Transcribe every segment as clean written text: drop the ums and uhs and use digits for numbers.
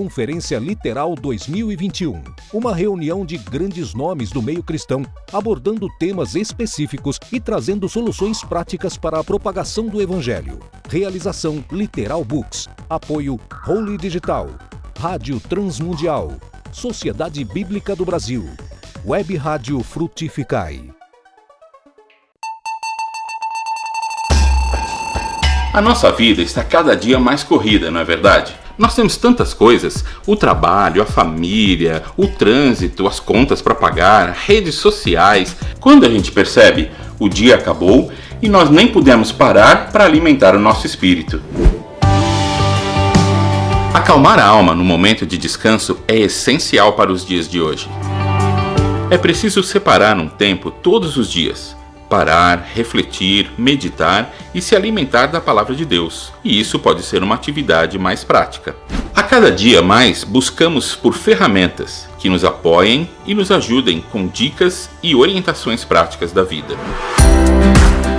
Conferência Literal 2021, uma reunião de grandes nomes do meio cristão, abordando temas específicos e trazendo soluções práticas para a propagação do Evangelho. Realização Literal Books. Apoio Holy Digital. Rádio Transmundial. Sociedade Bíblica do Brasil. Web Rádio Frutificai. A nossa vida está cada dia mais corrida, não é verdade? Nós temos tantas coisas: o trabalho, a família, o trânsito, as contas para pagar, redes sociais. Quando a gente percebe, o dia acabou e nós nem pudemos parar para alimentar o nosso espírito. Acalmar a alma no momento de descanso é essencial para os dias de hoje. É preciso separar um tempo todos os dias. Parar, refletir, meditar e se alimentar da palavra de Deus. E isso pode ser uma atividade mais prática. A cada dia mais buscamos por ferramentas que nos apoiem e nos ajudem com dicas e orientações práticas da vida.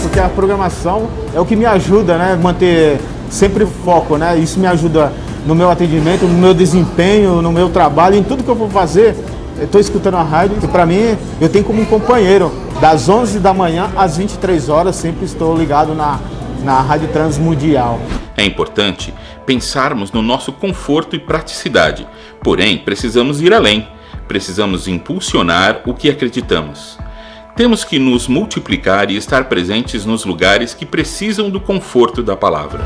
Porque a programação é o que me ajuda, né, manter sempre foco, né? Isso me ajuda no meu atendimento, no meu desempenho, no meu trabalho, em tudo que eu vou fazer. Eu estou escutando a rádio, que para mim eu tenho como um companheiro. Das 11 da manhã às 23 horas, sempre estou ligado na Rádio Transmundial. É importante pensarmos no nosso conforto e praticidade, porém precisamos ir além, precisamos impulsionar o que acreditamos. Temos que nos multiplicar e estar presentes nos lugares que precisam do conforto da palavra.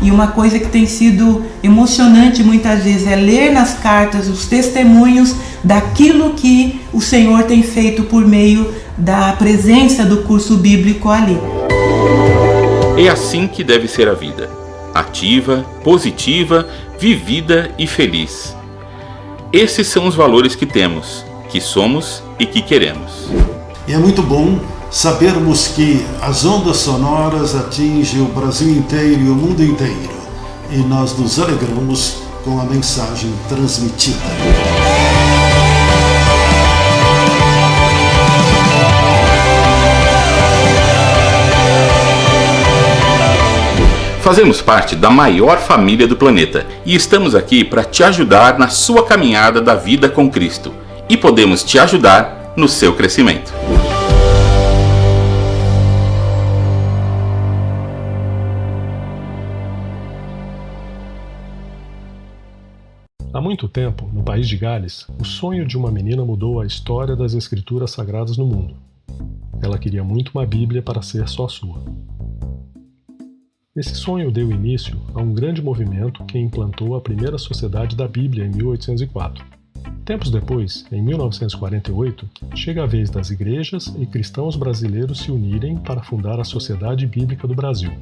E uma coisa que tem sido emocionante muitas vezes é ler nas cartas os testemunhos daquilo que o Senhor tem feito por meio da presença do curso bíblico ali. É assim que deve ser a vida: ativa, positiva, vivida e feliz. Esses são os valores que temos, que somos e que queremos. E é muito bom sabermos que as ondas sonoras atingem o Brasil inteiro e o mundo inteiro, e nós nos alegramos com a mensagem transmitida. Fazemos parte da maior família do planeta e estamos aqui para te ajudar na sua caminhada da vida com Cristo, e podemos te ajudar no seu crescimento. Há muito tempo, no país de Gales, o sonho de uma menina mudou a história das escrituras sagradas no mundo. Ela queria muito uma Bíblia para ser só sua. Esse sonho deu início a um grande movimento que implantou a primeira Sociedade da Bíblia em 1804. Tempos depois, em 1948, chega a vez das igrejas e cristãos brasileiros se unirem para fundar a Sociedade Bíblica do Brasil.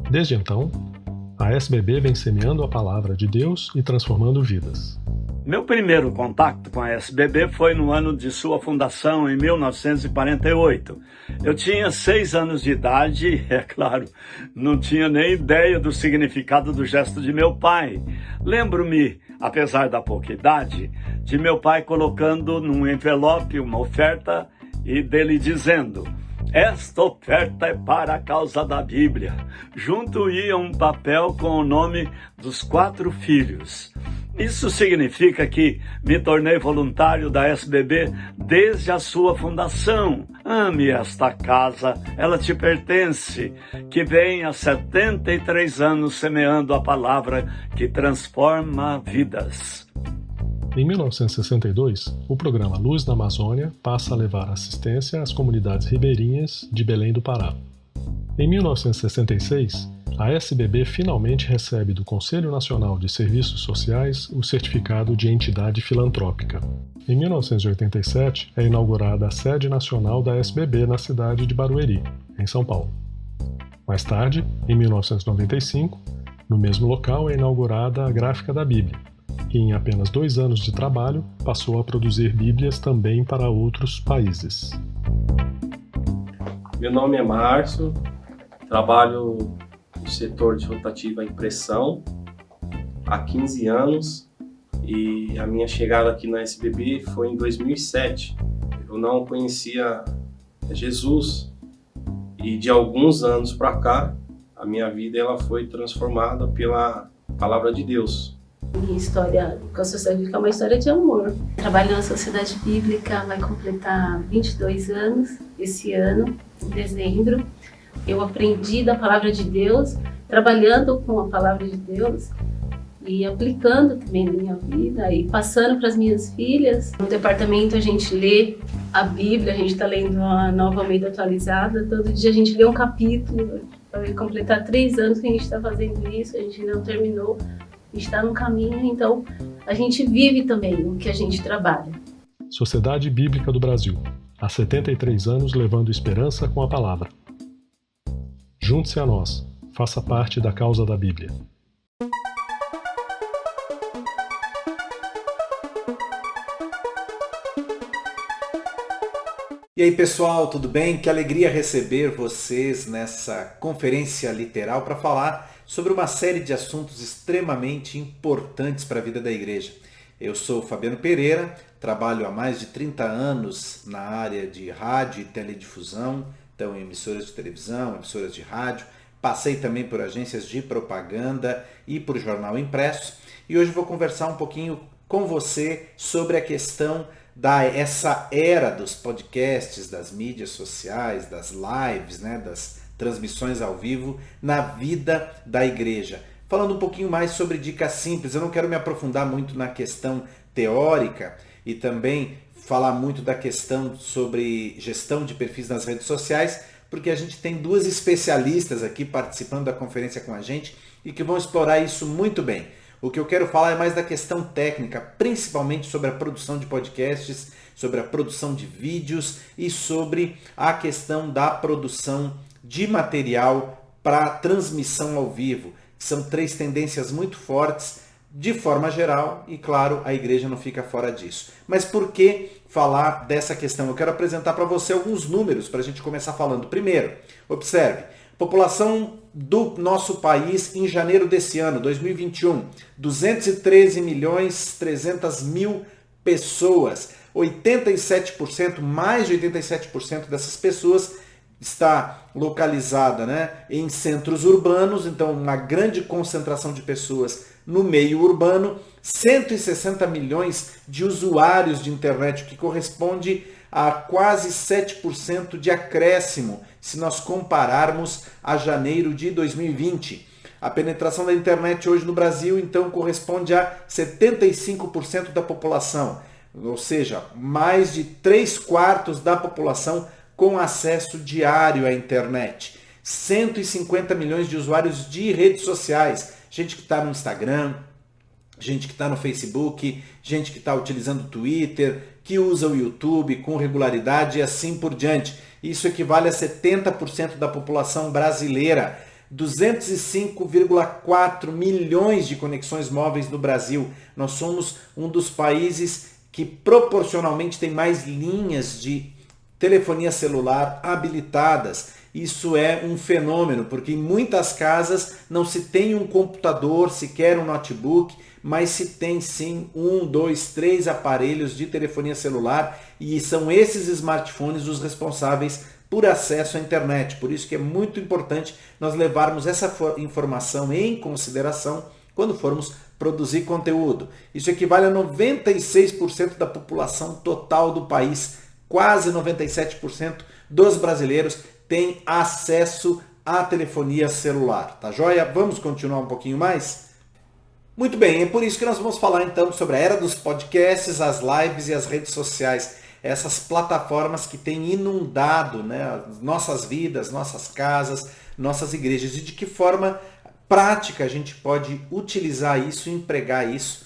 Desde então, a SBB vem semeando a palavra de Deus e transformando vidas. Meu primeiro contato com a SBB foi no ano de sua fundação, em 1948. Eu tinha 6 anos de idade e, é claro, não tinha nem ideia do significado do gesto de meu pai. Lembro-me, apesar da pouca idade, de meu pai colocando num envelope uma oferta e dele dizendo: "Esta oferta é para a causa da Bíblia." Junto ia um papel com o nome dos 4 filhos. Isso significa que me tornei voluntário da SBB desde a sua fundação. Ame esta casa, ela te pertence, que vem há 73 anos semeando a palavra que transforma vidas. Em 1962, o programa Luz na Amazônia passa a levar assistência às comunidades ribeirinhas de Belém do Pará. Em 1966, a SBB finalmente recebe do Conselho Nacional de Serviços Sociais o certificado de entidade filantrópica. Em 1987, é inaugurada a sede nacional da SBB na cidade de Barueri, em São Paulo. Mais tarde, em 1995, no mesmo local é inaugurada a Gráfica da Bíblia, que em apenas 2 anos de trabalho passou a produzir Bíblias também para outros países. Meu nome é Márcio, trabalho no setor de rotativa impressão há 15 anos e a minha chegada aqui na SBB foi em 2007. Eu não conhecia Jesus e de alguns anos para cá a minha vida ela foi transformada pela palavra de Deus. Minha história com a Sociedade Bíblica é uma história de amor. Trabalho na Sociedade Bíblica, vai completar 22 anos esse ano, em dezembro. Eu aprendi da palavra de Deus, trabalhando com a palavra de Deus e aplicando também na minha vida e passando para as minhas filhas. No departamento a gente lê a Bíblia, a gente está lendo a Nova Almeida Atualizada, todo dia a gente lê um capítulo. Vai completar 3 anos que a gente está fazendo isso, a gente não terminou. A gente está no caminho, então a gente vive também o que a gente trabalha. Sociedade Bíblica do Brasil, há 73 anos levando esperança com a palavra. Junte-se a nós, faça parte da causa da Bíblia. E aí pessoal, tudo bem? Que alegria receber vocês nessa conferência literal para falar sobre uma série de assuntos extremamente importantes para a vida da igreja. Eu sou Fabiano Pereira, trabalho há mais de 30 anos na área de rádio e teledifusão, então em emissoras de televisão, emissoras de rádio, passei também por agências de propaganda e por jornal impresso, e hoje vou conversar um pouquinho com você sobre a questão essa era dos podcasts, das mídias sociais, das lives, das transmissões ao vivo na vida da igreja. Falando um pouquinho mais sobre dicas simples, eu não quero me aprofundar muito na questão teórica e também falar muito da questão sobre gestão de perfis nas redes sociais, porque a gente tem 2 especialistas aqui participando da conferência com a gente e que vão explorar isso muito bem. O que eu quero falar é mais da questão técnica, principalmente sobre a produção de podcasts, sobre a produção de vídeos e sobre a questão da produção de material para transmissão ao vivo. São 3 tendências muito fortes de forma geral e, claro, a igreja não fica fora disso. Mas por que falar dessa questão? Eu quero apresentar para você alguns números para a gente começar falando. Primeiro, observe, população do nosso país em janeiro desse ano, 2021, 213.300.000 pessoas. 87%, mais de 87% dessas pessoas está localizada em centros urbanos, então uma grande concentração de pessoas no meio urbano, 160 milhões de usuários de internet, o que corresponde a quase 7% de acréscimo, se nós compararmos a janeiro de 2020. A penetração da internet hoje no Brasil, então, corresponde a 75% da população, ou seja, mais de 3/4 da população com acesso diário à internet. 150 milhões de usuários de redes sociais, gente que está no Instagram, gente que está no Facebook, gente que está utilizando o Twitter, que usa o YouTube com regularidade e assim por diante. Isso equivale a 70% da população brasileira. 205,4 milhões de conexões móveis no Brasil. Nós somos um dos países que proporcionalmente tem mais linhas de telefonia celular habilitadas. Isso é um fenômeno, porque em muitas casas não se tem um computador, sequer um notebook, mas se tem sim 1, 2, 3 aparelhos de telefonia celular e são esses smartphones os responsáveis por acesso à internet. Por isso que é muito importante nós levarmos essa informação em consideração quando formos produzir conteúdo. Isso equivale a 96% da população total do país. Quase 97% dos brasileiros têm acesso à telefonia celular. Tá joia? Vamos continuar um pouquinho mais? Muito bem, é por isso que nós vamos falar então sobre a era dos podcasts, as lives e as redes sociais. Essas plataformas que têm inundado as nossas vidas, nossas casas, nossas igrejas. E de que forma prática a gente pode utilizar isso, empregar isso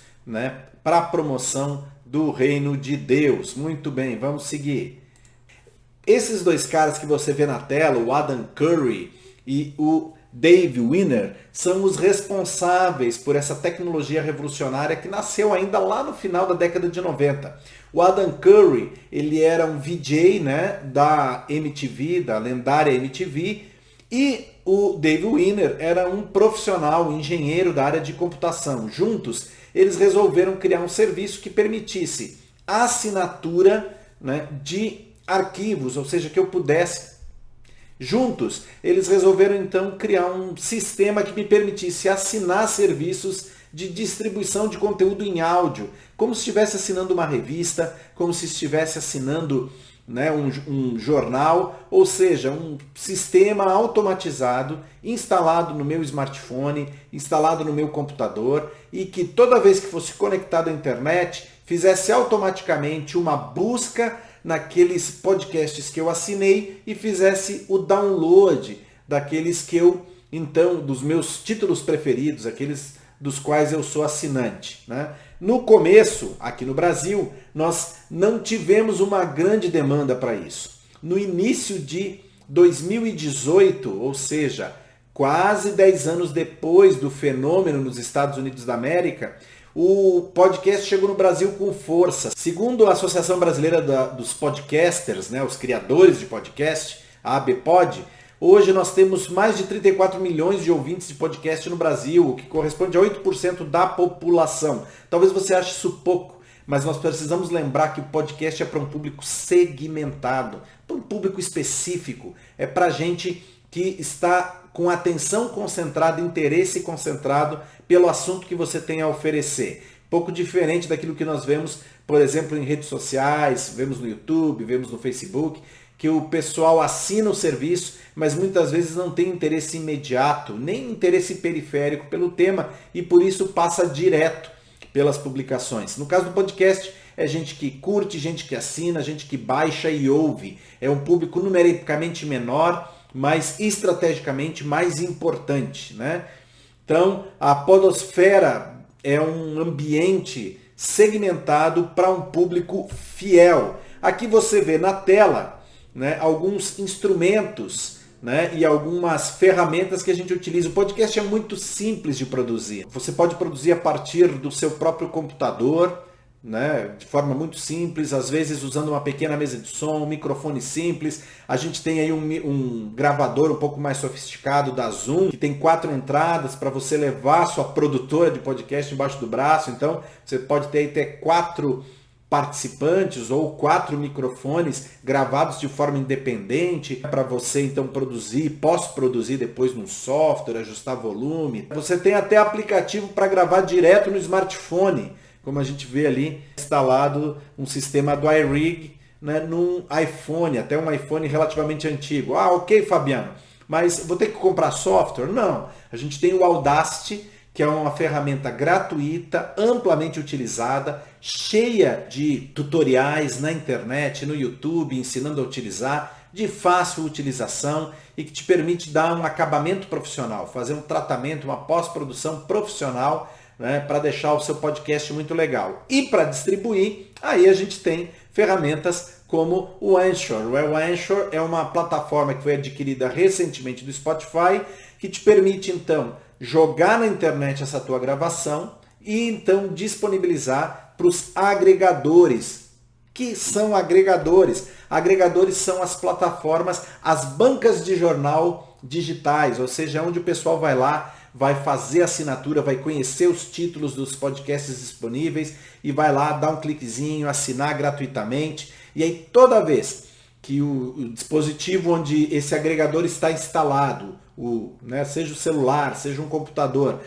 para a promoção do reino de Deus. Muito bem, vamos seguir. Esses 2 caras que você vê na tela, o Adam Curry e o Dave Winer, são os responsáveis por essa tecnologia revolucionária que nasceu ainda lá no final da década de 90. O Adam Curry, ele era um VJ da MTV, da lendária MTV, e o Dave Winer era um profissional, um engenheiro da área de computação. Juntos, eles resolveram criar um serviço que permitisse a assinatura de arquivos, ou seja, que eu pudesse Juntos, eles resolveram então criar um sistema que me permitisse assinar serviços de distribuição de conteúdo em áudio, como se estivesse assinando uma revista, como se estivesse assinando, né, um jornal, ou seja, um sistema automatizado instalado no meu smartphone, instalado no meu computador, e que toda vez que fosse conectado à internet, fizesse automaticamente uma busca naqueles podcasts que eu assinei e fizesse o download daqueles que eu, então, dos meus títulos preferidos, aqueles dos quais eu sou assinante, né? No começo, aqui no Brasil, nós não tivemos uma grande demanda para isso. No início de 2018, ou seja, quase 10 anos depois do fenômeno nos Estados Unidos da América, o podcast chegou no Brasil com força. Segundo a Associação Brasileira dos Podcasters, né, os criadores de podcast, a ABPOD, hoje nós temos mais de 34 milhões de ouvintes de podcast no Brasil, o que corresponde a 8% da população. Talvez você ache isso pouco, mas nós precisamos lembrar que o podcast é para um público segmentado, para um público específico. É para gente que está com atenção concentrada, interesse concentrado pelo assunto que você tem a oferecer. Pouco diferente daquilo que nós vemos, por exemplo, em redes sociais, vemos no YouTube, vemos no Facebook, que o pessoal assina o serviço, mas muitas vezes não tem interesse imediato, nem interesse periférico pelo tema, e por isso passa direto pelas publicações. No caso do podcast, é gente que curte, gente que assina, gente que baixa e ouve. É um público numericamente menor, mas estrategicamente mais importante, né? Então, a podosfera é um ambiente segmentado para um público fiel. Aqui você vê na tela, né, alguns instrumentos, né, e algumas ferramentas que a gente utiliza. O podcast é muito simples de produzir. Você pode produzir a partir do seu próprio computador, né, de forma muito simples, às vezes usando uma pequena mesa de som, um microfone simples. A gente tem aí um gravador um pouco mais sofisticado da Zoom, que tem 4 entradas para você levar a sua produtora de podcast embaixo do braço. Então você pode ter até 4 participantes ou 4 microfones gravados de forma independente para você então produzir, pós-produzir depois no software, ajustar volume. Você tem até aplicativo para gravar direto no smartphone, como a gente vê ali instalado um sistema do iRig, né, num iPhone, até um iPhone relativamente antigo. Ah, ok, Fabiano, mas vou ter que comprar software? Não, a gente tem o Audacity, que é uma ferramenta gratuita, amplamente utilizada, cheia de tutoriais na internet, no YouTube, ensinando a utilizar, de fácil utilização e que te permite dar um acabamento profissional, fazer um tratamento, uma pós-produção profissional, né, para deixar o seu podcast muito legal. E para distribuir, aí a gente tem ferramentas como o Anchor. O Anchor é uma plataforma que foi adquirida recentemente do Spotify, que te permite então jogar na internet essa tua gravação e então disponibilizar para os agregadores. Que são agregadores? Agregadores são as plataformas, as bancas de jornal digitais, ou seja, onde o pessoal vai lá, vai fazer assinatura, vai conhecer os títulos dos podcasts disponíveis e vai lá dar um cliquezinho, assinar gratuitamente. E aí toda vez que o dispositivo onde esse agregador está instalado, seja o celular, seja um computador,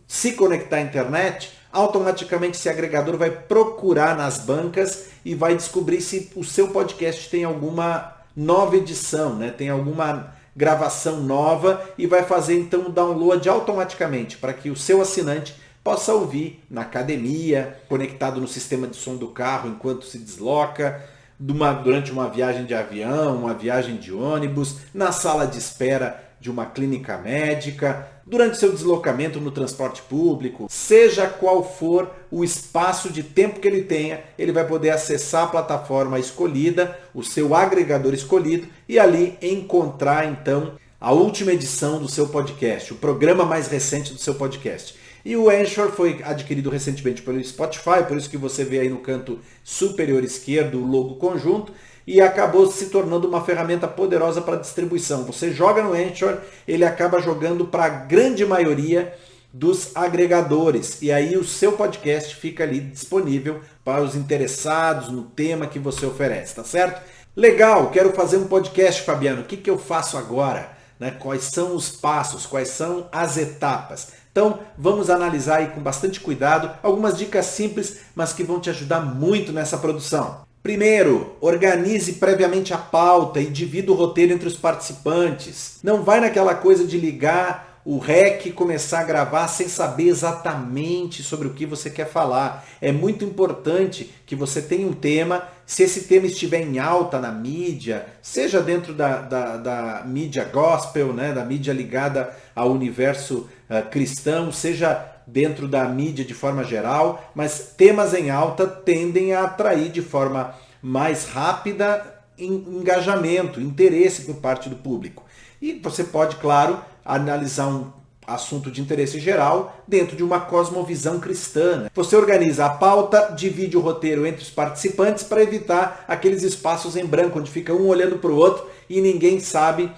se conectar à internet, automaticamente esse agregador vai procurar nas bancas e vai descobrir se o seu podcast tem alguma nova edição, né? Tem alguma gravação nova e vai fazer então o download automaticamente para que o seu assinante possa ouvir na academia, conectado no sistema de som do carro enquanto se desloca, durante uma viagem de avião, uma viagem de ônibus, na sala de espera de uma clínica médica, durante seu deslocamento no transporte público, seja qual for o espaço de tempo que ele tenha, ele vai poder acessar a plataforma escolhida, o seu agregador escolhido, e ali encontrar então a última edição do seu podcast, o programa mais recente do seu podcast. E o Anchor foi adquirido recentemente pelo Spotify, por isso que você vê aí no canto superior esquerdo o logo conjunto, e acabou se tornando uma ferramenta poderosa para distribuição. Você joga no Anchor, ele acaba jogando para a grande maioria dos agregadores, e aí o seu podcast fica ali disponível para os interessados no tema que você oferece, tá certo? Legal, quero fazer um podcast, Fabiano. O que eu faço agora? Né? Quais são os passos? Quais são as etapas? Então, vamos analisar aí com bastante cuidado algumas dicas simples, mas que vão te ajudar muito nessa produção. Primeiro, organize previamente a pauta e divida o roteiro entre os participantes. Não vai naquela coisa de ligar o REC e começar a gravar sem saber exatamente sobre o que você quer falar. É muito importante que você tenha um tema. Se esse tema estiver em alta na mídia, seja dentro da mídia gospel, né, da mídia ligada ao universo cristão, seja dentro da mídia de forma geral, mas temas em alta tendem a atrair de forma mais rápida engajamento, interesse por parte do público. E você pode, claro, analisar um assunto de interesse geral dentro de uma cosmovisão cristã, né? Você organiza a pauta, divide o roteiro entre os participantes para evitar aqueles espaços em branco, onde fica um olhando para o outro e ninguém sabe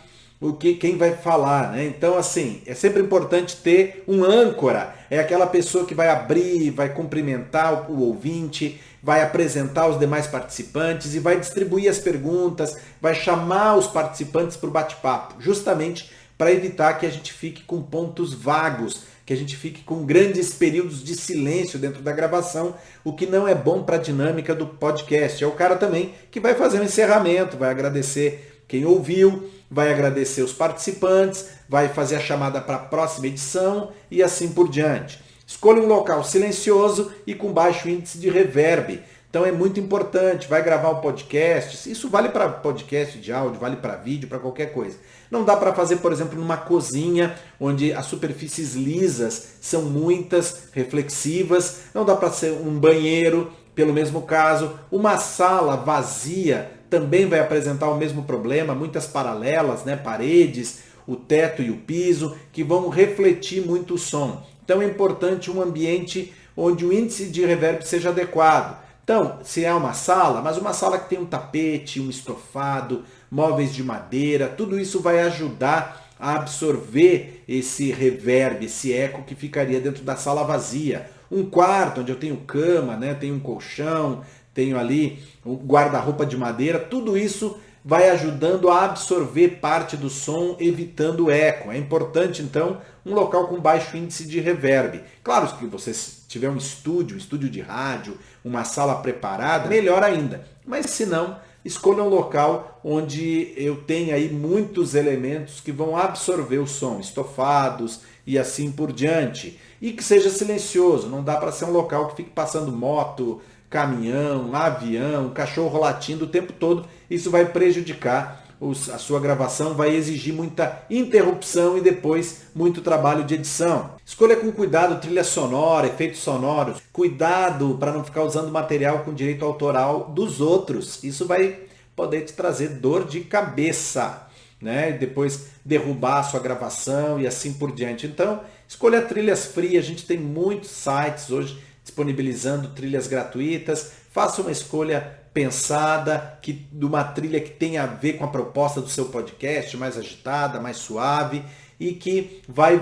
quem vai falar, né? Então, assim, é sempre importante ter um âncora. É aquela pessoa que vai abrir, vai cumprimentar o ouvinte, vai apresentar os demais participantes e vai distribuir as perguntas, vai chamar os participantes para o bate-papo, justamente para evitar que a gente fique com pontos vagos, que a gente fique com grandes períodos de silêncio dentro da gravação, o que não é bom para a dinâmica do podcast. É o cara também que vai fazer um encerramento, vai agradecer quem ouviu, vai agradecer os participantes, vai fazer a chamada para a próxima edição e assim por diante. Escolha um local silencioso e com baixo índice de reverb. Então é muito importante, vai gravar um podcast, isso vale para podcast de áudio, vale para vídeo, para qualquer coisa. Não dá para fazer, por exemplo, numa cozinha, onde as superfícies lisas são muitas, reflexivas. Não dá para ser um banheiro, pelo mesmo caso. Uma sala vazia também vai apresentar o mesmo problema, muitas paralelas, né? Paredes, o teto e o piso, que vão refletir muito o som. Então é importante um ambiente onde o índice de reverb seja adequado. Então, se é uma sala, mas uma sala que tem um tapete, um estofado, móveis de madeira, tudo isso vai ajudar a absorver esse reverb, esse eco que ficaria dentro da sala vazia. Um quarto onde eu tenho cama, né, tenho um colchão, tenho ali um guarda-roupa de madeira, tudo isso vai ajudando a absorver parte do som, evitando o eco. É importante, então, um local com baixo índice de reverb. Claro que você tiver um estúdio de rádio, uma sala preparada, melhor ainda. Mas se não, escolha um local onde eu tenha aí muitos elementos que vão absorver o som, estofados e assim por diante. E que seja silencioso, não dá para ser um local que fique passando moto, caminhão, avião, cachorro latindo o tempo todo. Isso vai prejudicar a sua gravação, vai exigir muita interrupção e depois muito trabalho de edição. Escolha com cuidado trilha sonora, efeitos sonoros. Cuidado para não ficar usando material com direito autoral dos outros. Isso vai poder te trazer dor de cabeça, né? E depois derrubar a sua gravação e assim por diante. Então, escolha trilhas frias. A gente tem muitos sites hoje disponibilizando trilhas gratuitas. Faça uma escolha pensada, de uma trilha que tenha a ver com a proposta do seu podcast, mais agitada, mais suave, e que vai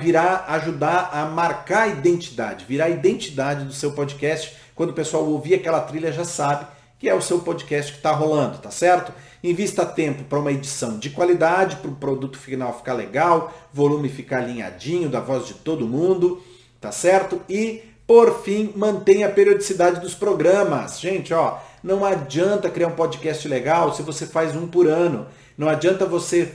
ajudar a marcar a identidade, virar a identidade do seu podcast. Quando o pessoal ouvir aquela trilha, já sabe que é o seu podcast que está rolando, tá certo? Invista tempo para uma edição de qualidade, para o produto final ficar legal, volume ficar alinhadinho, da voz de todo mundo, tá certo? E, por fim, mantenha a periodicidade dos programas. Gente, ó, não adianta criar um podcast legal se você faz um por ano. Não adianta você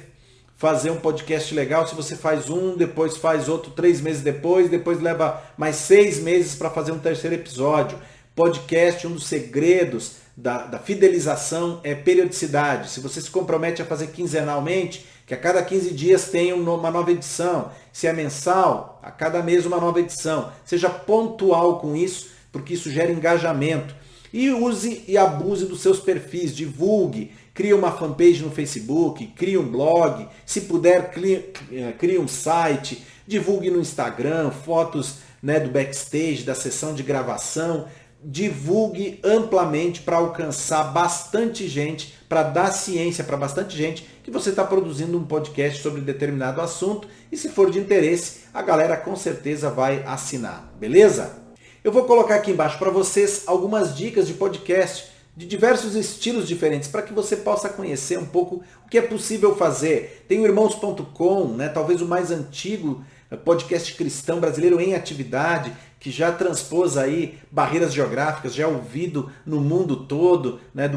fazer um podcast legal se você faz um, depois faz outro 3 meses depois leva mais 6 meses para fazer um terceiro episódio. Podcast, um dos segredos da fidelização é periodicidade. Se você se compromete a fazer quinzenalmente, que a cada 15 dias tenha uma nova edição. Se é mensal, a cada mês uma nova edição. Seja pontual com isso, porque isso gera engajamento. E use e abuse dos seus perfis, divulgue, crie uma fanpage no Facebook, crie um blog, se puder, crie um site, divulgue no Instagram, fotos, né, do backstage, da sessão de gravação, divulgue amplamente para alcançar bastante gente, para dar ciência para bastante gente que você está produzindo um podcast sobre determinado assunto e se for de interesse, a galera com certeza vai assinar, beleza? Eu vou colocar aqui embaixo para vocês algumas dicas de podcast de diversos estilos diferentes, para que você possa conhecer um pouco o que é possível fazer. Tem o Irmãos.com, né, talvez o mais antigo podcast cristão brasileiro em atividade, que já transpôs aí barreiras geográficas, já é ouvido no mundo todo, né,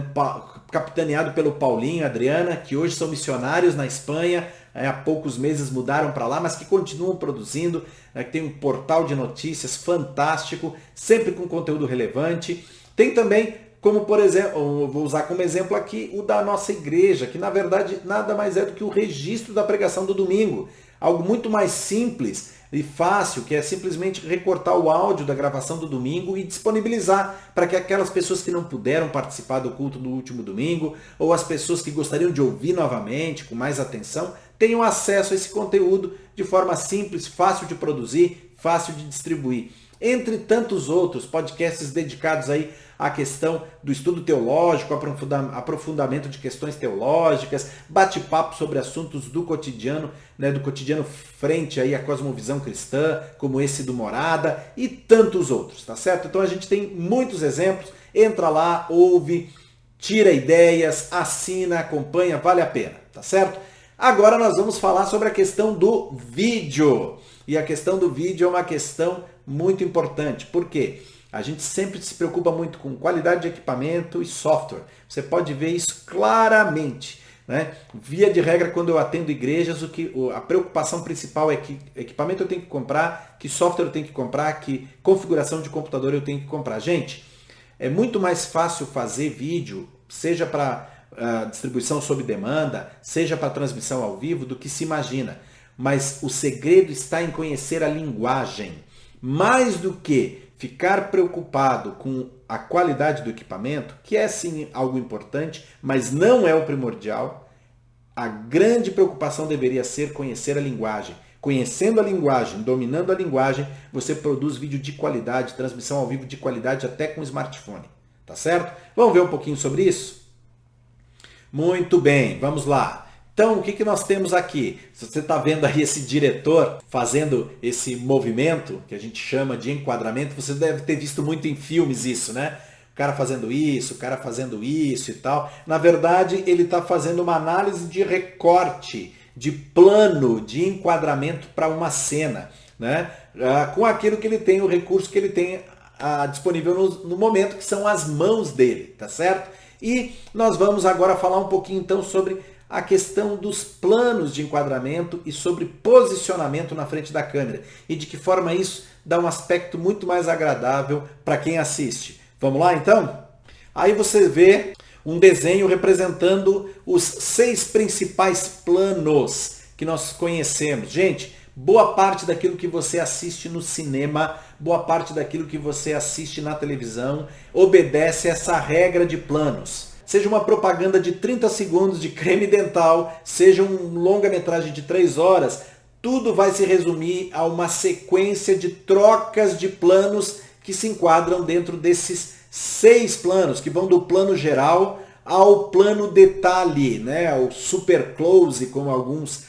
capitaneado pelo Paulinho e Adriana, que hoje são missionários na Espanha, há poucos meses mudaram para lá, mas que continuam produzindo, que tem um portal de notícias fantástico, sempre com conteúdo relevante. Tem também, como por exemplo, vou usar como exemplo aqui, o da nossa igreja, que na verdade nada mais é do que o registro da pregação do domingo. Algo muito mais simples e fácil, que é simplesmente recortar o áudio da gravação do domingo e disponibilizar para que aquelas pessoas que não puderam participar do culto do último domingo, ou as pessoas que gostariam de ouvir novamente, com mais atenção, tenham acesso a esse conteúdo de forma simples, fácil de produzir, fácil de distribuir. Entre tantos outros podcasts dedicados aí à questão do estudo teológico, aprofundamento de questões teológicas, bate-papo sobre assuntos do cotidiano, né, do cotidiano frente aí à cosmovisão cristã, como esse do Morada e tantos outros, tá certo? Então a gente tem muitos exemplos, entra lá, ouve, tira ideias, assina, acompanha, vale a pena, tá certo? Agora nós vamos falar sobre a questão do vídeo. E a questão do vídeo é uma questão muito importante. Por quê? A gente sempre se preocupa muito com qualidade de equipamento e software. Você pode ver isso claramente, né? Via de regra, quando eu atendo igrejas, a preocupação principal é que equipamento eu tenho que comprar, que software eu tenho que comprar, que configuração de computador eu tenho que comprar. Gente, é muito mais fácil fazer vídeo, seja para distribuição sob demanda, seja para transmissão ao vivo, do que se imagina. Mas o segredo está em conhecer a linguagem. Mais do que ficar preocupado com a qualidade do equipamento, que é sim algo importante, mas não é o primordial, a grande preocupação deveria ser conhecer a linguagem. Conhecendo a linguagem, dominando a linguagem, você produz vídeo de qualidade, transmissão ao vivo de qualidade até com smartphone. Tá certo? Vamos ver um pouquinho sobre isso? Muito bem, vamos lá. Então, o que nós temos aqui? Se você está vendo aí esse diretor fazendo esse movimento, que a gente chama de enquadramento, você deve ter visto muito em filmes isso, né? O cara fazendo isso, o cara fazendo isso e tal. Na verdade, ele está fazendo uma análise de recorte, de plano, de enquadramento para uma cena, né? Com aquilo que ele tem, o recurso que ele tem disponível no momento, que são as mãos dele, tá certo? E nós vamos agora falar um pouquinho então sobre a questão dos planos de enquadramento e sobre posicionamento na frente da câmera e de que forma isso dá um aspecto muito mais agradável para quem assiste. Vamos lá então? Aí você vê um desenho representando os 6 principais planos que nós conhecemos. Gente, boa parte daquilo que você assiste no cinema, boa parte daquilo que você assiste na televisão obedece a essa regra de planos. Seja uma propaganda de 30 segundos de creme dental, seja um longa-metragem de 3 horas, tudo vai se resumir a uma sequência de trocas de planos que se enquadram dentro desses 6 planos, que vão do plano geral ao plano detalhe, né? O super close, como alguns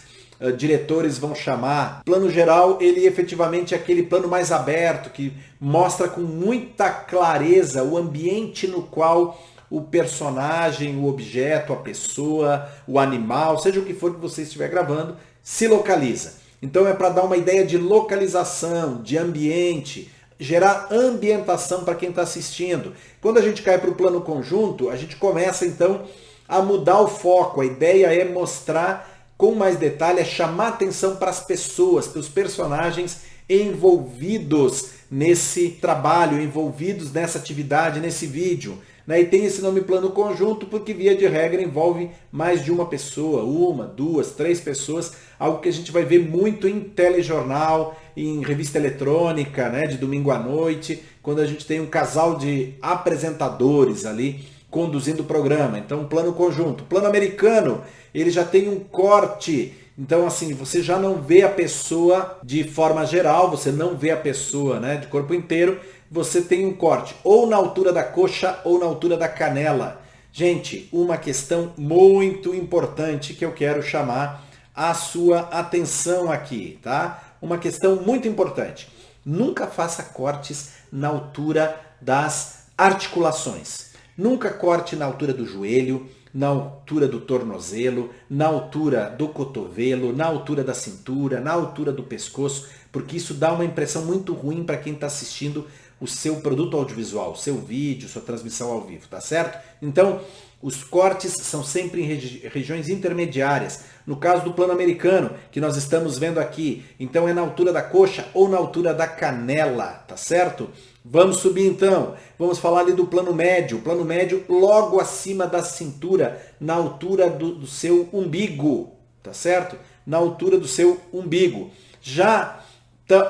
diretores vão chamar. Plano geral, ele efetivamente é aquele plano mais aberto, que mostra com muita clareza o ambiente no qual o personagem, o objeto, a pessoa, o animal, seja o que for que você estiver gravando, se localiza. Então é para dar uma ideia de localização, de ambiente, gerar ambientação para quem está assistindo. Quando a gente cai para o plano conjunto, a gente começa então a mudar o foco. A ideia é mostrar com mais detalhe, é chamar atenção para as pessoas, para os personagens envolvidos nesse trabalho, envolvidos nessa atividade, nesse vídeo. E tem esse nome plano conjunto porque, via de regra, envolve mais de uma pessoa, 1, 2, 3 pessoas, algo que a gente vai ver muito em telejornal, em revista eletrônica, né, de domingo à noite, quando a gente tem um casal de apresentadores ali conduzindo o programa. Então, plano conjunto. Plano americano, ele já tem um corte. Então, assim, você já não vê a pessoa de forma geral, você não vê a pessoa, né, de corpo inteiro, você tem um corte ou na altura da coxa ou na altura da canela. Gente, uma questão muito importante que eu quero chamar a sua atenção aqui, tá? Uma questão muito importante. Nunca faça cortes na altura das articulações. Nunca corte na altura do joelho, na altura do tornozelo, na altura do cotovelo, na altura da cintura, na altura do pescoço, porque isso dá uma impressão muito ruim para quem está assistindo o seu produto audiovisual, seu vídeo, sua transmissão ao vivo, tá certo? Então, os cortes são sempre em regiões intermediárias. No caso do plano americano, que nós estamos vendo aqui, então é na altura da coxa ou na altura da canela, tá certo? Vamos subir então, vamos falar ali do plano médio. O plano médio logo acima da cintura, na altura do seu umbigo, tá certo? Na altura do seu umbigo. Já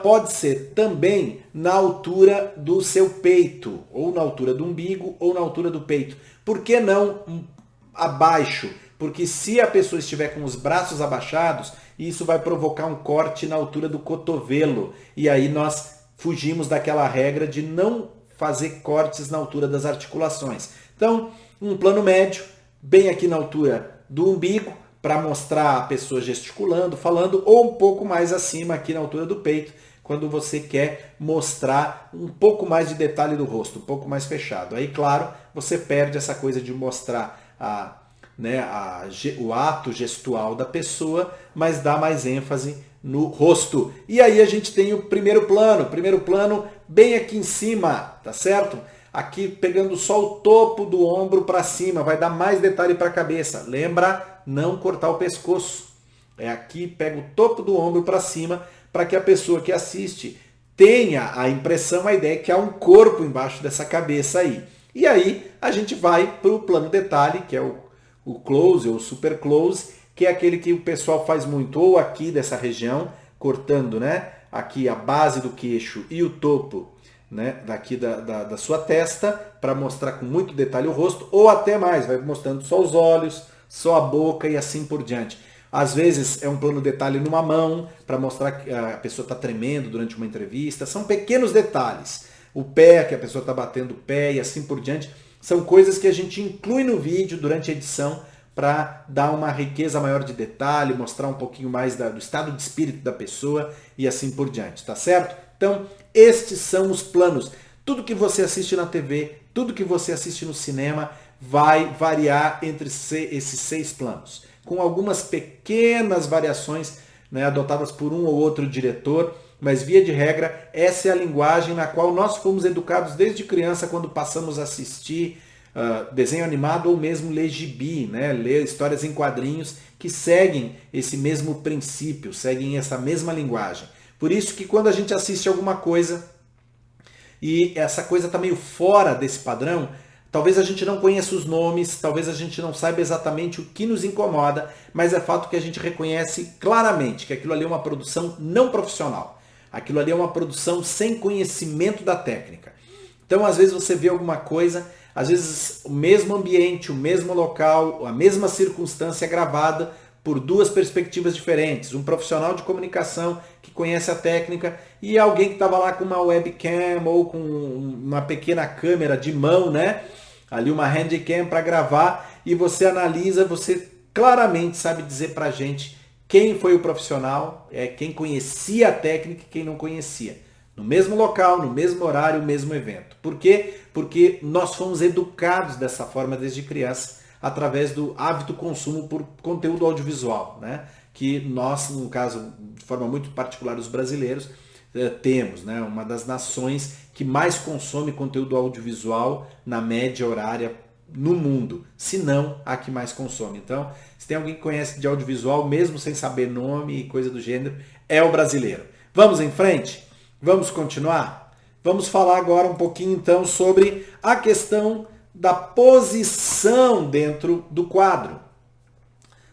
pode ser também na altura do seu peito, ou na altura do umbigo, ou na altura do peito. Por que não abaixo? Porque se a pessoa estiver com os braços abaixados, isso vai provocar um corte na altura do cotovelo. E aí nós fugimos daquela regra de não fazer cortes na altura das articulações. Então, um plano médio, bem aqui na altura do umbigo, para mostrar a pessoa gesticulando, falando, ou um pouco mais acima, aqui na altura do peito, quando você quer mostrar um pouco mais de detalhe do rosto, um pouco mais fechado. Aí, claro, você perde essa coisa de mostrar o ato gestual da pessoa, mas dá mais ênfase no rosto. E aí a gente tem o primeiro plano bem aqui em cima, tá certo? Aqui pegando só o topo do ombro para cima, vai dar mais detalhe para a cabeça. Lembra, não cortar o pescoço. É aqui, pega o topo do ombro para cima, para que a pessoa que assiste tenha a impressão, a ideia que há um corpo embaixo dessa cabeça aí. E aí a gente vai para o plano detalhe, que é o close ou super close, que é aquele que o pessoal faz muito, ou aqui dessa região, cortando, né, aqui a base do queixo e o topo, né, daqui da sua testa, para mostrar com muito detalhe o rosto, ou até mais, vai mostrando só os olhos, só a boca e assim por diante. Às vezes é um plano detalhe numa mão, para mostrar que a pessoa está tremendo durante uma entrevista. São pequenos detalhes. O pé, que a pessoa está batendo o pé e assim por diante. São coisas que a gente inclui no vídeo durante a edição para dar uma riqueza maior de detalhe, mostrar um pouquinho mais do estado de espírito da pessoa e assim por diante, tá certo? Então, estes são os planos. Tudo que você assiste na TV, tudo que você assiste no cinema vai variar entre esses 6 planos, com algumas pequenas variações, né, adotadas por um ou outro diretor, mas via de regra, essa é a linguagem na qual nós fomos educados desde criança quando passamos a assistir desenho animado ou mesmo ler gibi, né? Ler histórias em quadrinhos que seguem esse mesmo princípio, seguem essa mesma linguagem. Por isso que quando a gente assiste alguma coisa e essa coisa está meio fora desse padrão, talvez a gente não conheça os nomes, talvez a gente não saiba exatamente o que nos incomoda, mas é fato que a gente reconhece claramente que aquilo ali é uma produção não profissional. Aquilo ali é uma produção sem conhecimento da técnica. Então, às vezes você vê alguma coisa, às vezes o mesmo ambiente, o mesmo local, a mesma circunstância gravada por 2 perspectivas diferentes. Um profissional de comunicação que conhece a técnica e alguém que estava lá com uma webcam ou com uma pequena câmera de mão, né? Ali uma handcam para gravar, e você analisa, você claramente sabe dizer pra gente quem foi o profissional, quem conhecia a técnica e quem não conhecia. No mesmo local, no mesmo horário, no mesmo evento. Por quê? Porque nós fomos educados dessa forma desde criança, através do hábito consumo por conteúdo audiovisual, né? Que nós, no caso, de forma muito particular, os brasileiros, temos, né? Uma das nações que mais consome conteúdo audiovisual na média horária no mundo, se não a que mais consome. Então, se tem alguém que conhece de audiovisual, mesmo sem saber nome e coisa do gênero, é o brasileiro. Vamos em frente? Vamos continuar? Vamos falar agora um pouquinho então sobre a questão da posição dentro do quadro.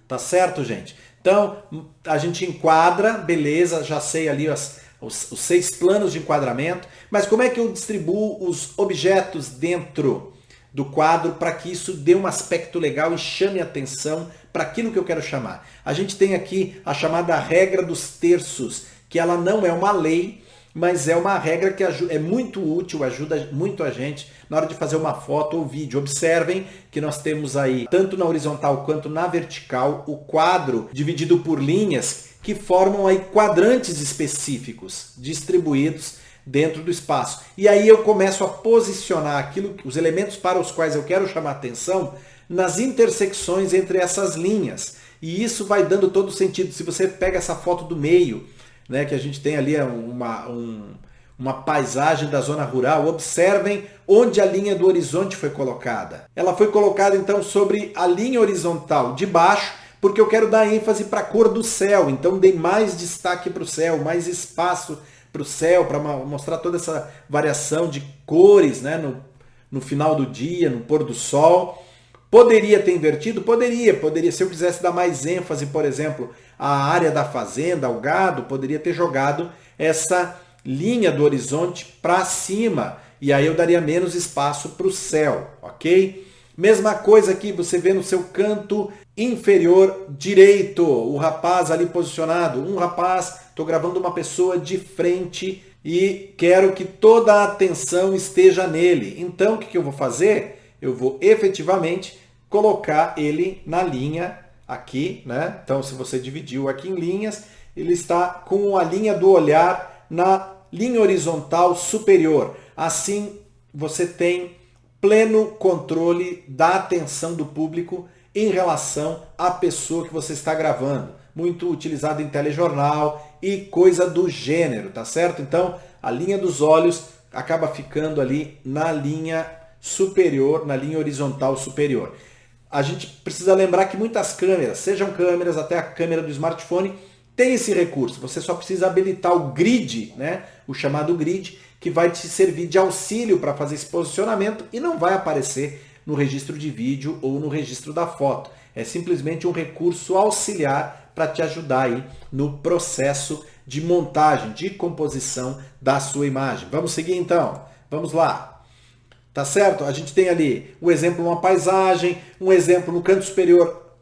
Tá certo, gente? Então, a gente enquadra, beleza, já sei ali os 6 planos de enquadramento, mas como é que eu distribuo os objetos dentro do quadro para que isso dê um aspecto legal e chame a atenção para aquilo que eu quero chamar? A gente tem aqui a chamada regra dos terços, que ela não é uma lei, mas é uma regra que é muito útil, ajuda muito a gente na hora de fazer uma foto ou vídeo. Observem que nós temos aí, tanto na horizontal quanto na vertical, o quadro dividido por linhas que formam aí quadrantes específicos, distribuídos dentro do espaço. E aí eu começo a posicionar os elementos para os quais eu quero chamar atenção nas intersecções entre essas linhas. E isso vai dando todo o sentido. Se você pega essa foto do meio, né, que a gente tem ali uma paisagem da zona rural, observem onde a linha do horizonte foi colocada. Ela foi colocada então sobre a linha horizontal de baixo, porque eu quero dar ênfase para a cor do céu. Então dei mais destaque para o céu, mais espaço para o céu, para mostrar toda essa variação de cores, né, no final do dia, no pôr do sol. Poderia ter invertido? Poderia. Se eu quisesse dar mais ênfase, por exemplo, à área da fazenda, ao gado, poderia ter jogado essa linha do horizonte para cima. E aí eu daria menos espaço para o céu, ok? Mesma coisa aqui, você vê no seu canto inferior direito, o rapaz ali posicionado. Um rapaz, estou gravando uma pessoa de frente e quero que toda a atenção esteja nele. Então o que eu vou fazer? Eu vou efetivamente colocar ele na linha aqui, né? Então se você dividiu aqui em linhas, ele está com a linha do olhar na linha horizontal superior. Assim você tem pleno controle da atenção do público em relação à pessoa que você está gravando. Muito utilizado em telejornal e coisa do gênero, tá certo? Então, a linha dos olhos acaba ficando ali na linha superior, na linha horizontal superior. A gente precisa lembrar que muitas câmeras, sejam câmeras, até a câmera do smartphone, tem esse recurso. Você só precisa habilitar o grid, né? O chamado grid, que vai te servir de auxílio para fazer esse posicionamento e não vai aparecer no registro de vídeo ou no registro da foto. É simplesmente um recurso auxiliar para te ajudar aí no processo de montagem, de composição da sua imagem. Vamos seguir então? Vamos lá. Tá certo? A gente tem ali um exemplo, uma paisagem, um exemplo no canto superior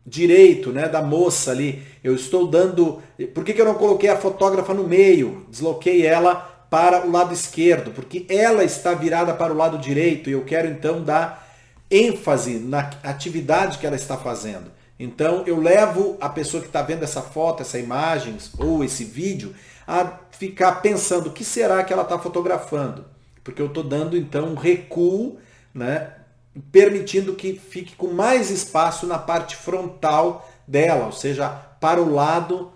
direito, né, da moça ali. Eu estou dando... Por que eu não coloquei a fotógrafa no meio? Desloquei ela para o lado esquerdo, porque ela está virada para o lado direito e eu quero então dar ênfase na atividade que ela está fazendo. Então eu levo a pessoa que está vendo essa foto, essa imagem ou esse vídeo a ficar pensando o que será que ela está fotografando. Porque eu estou dando então um recuo, né, permitindo que fique com mais espaço na parte frontal dela, ou seja, para o lado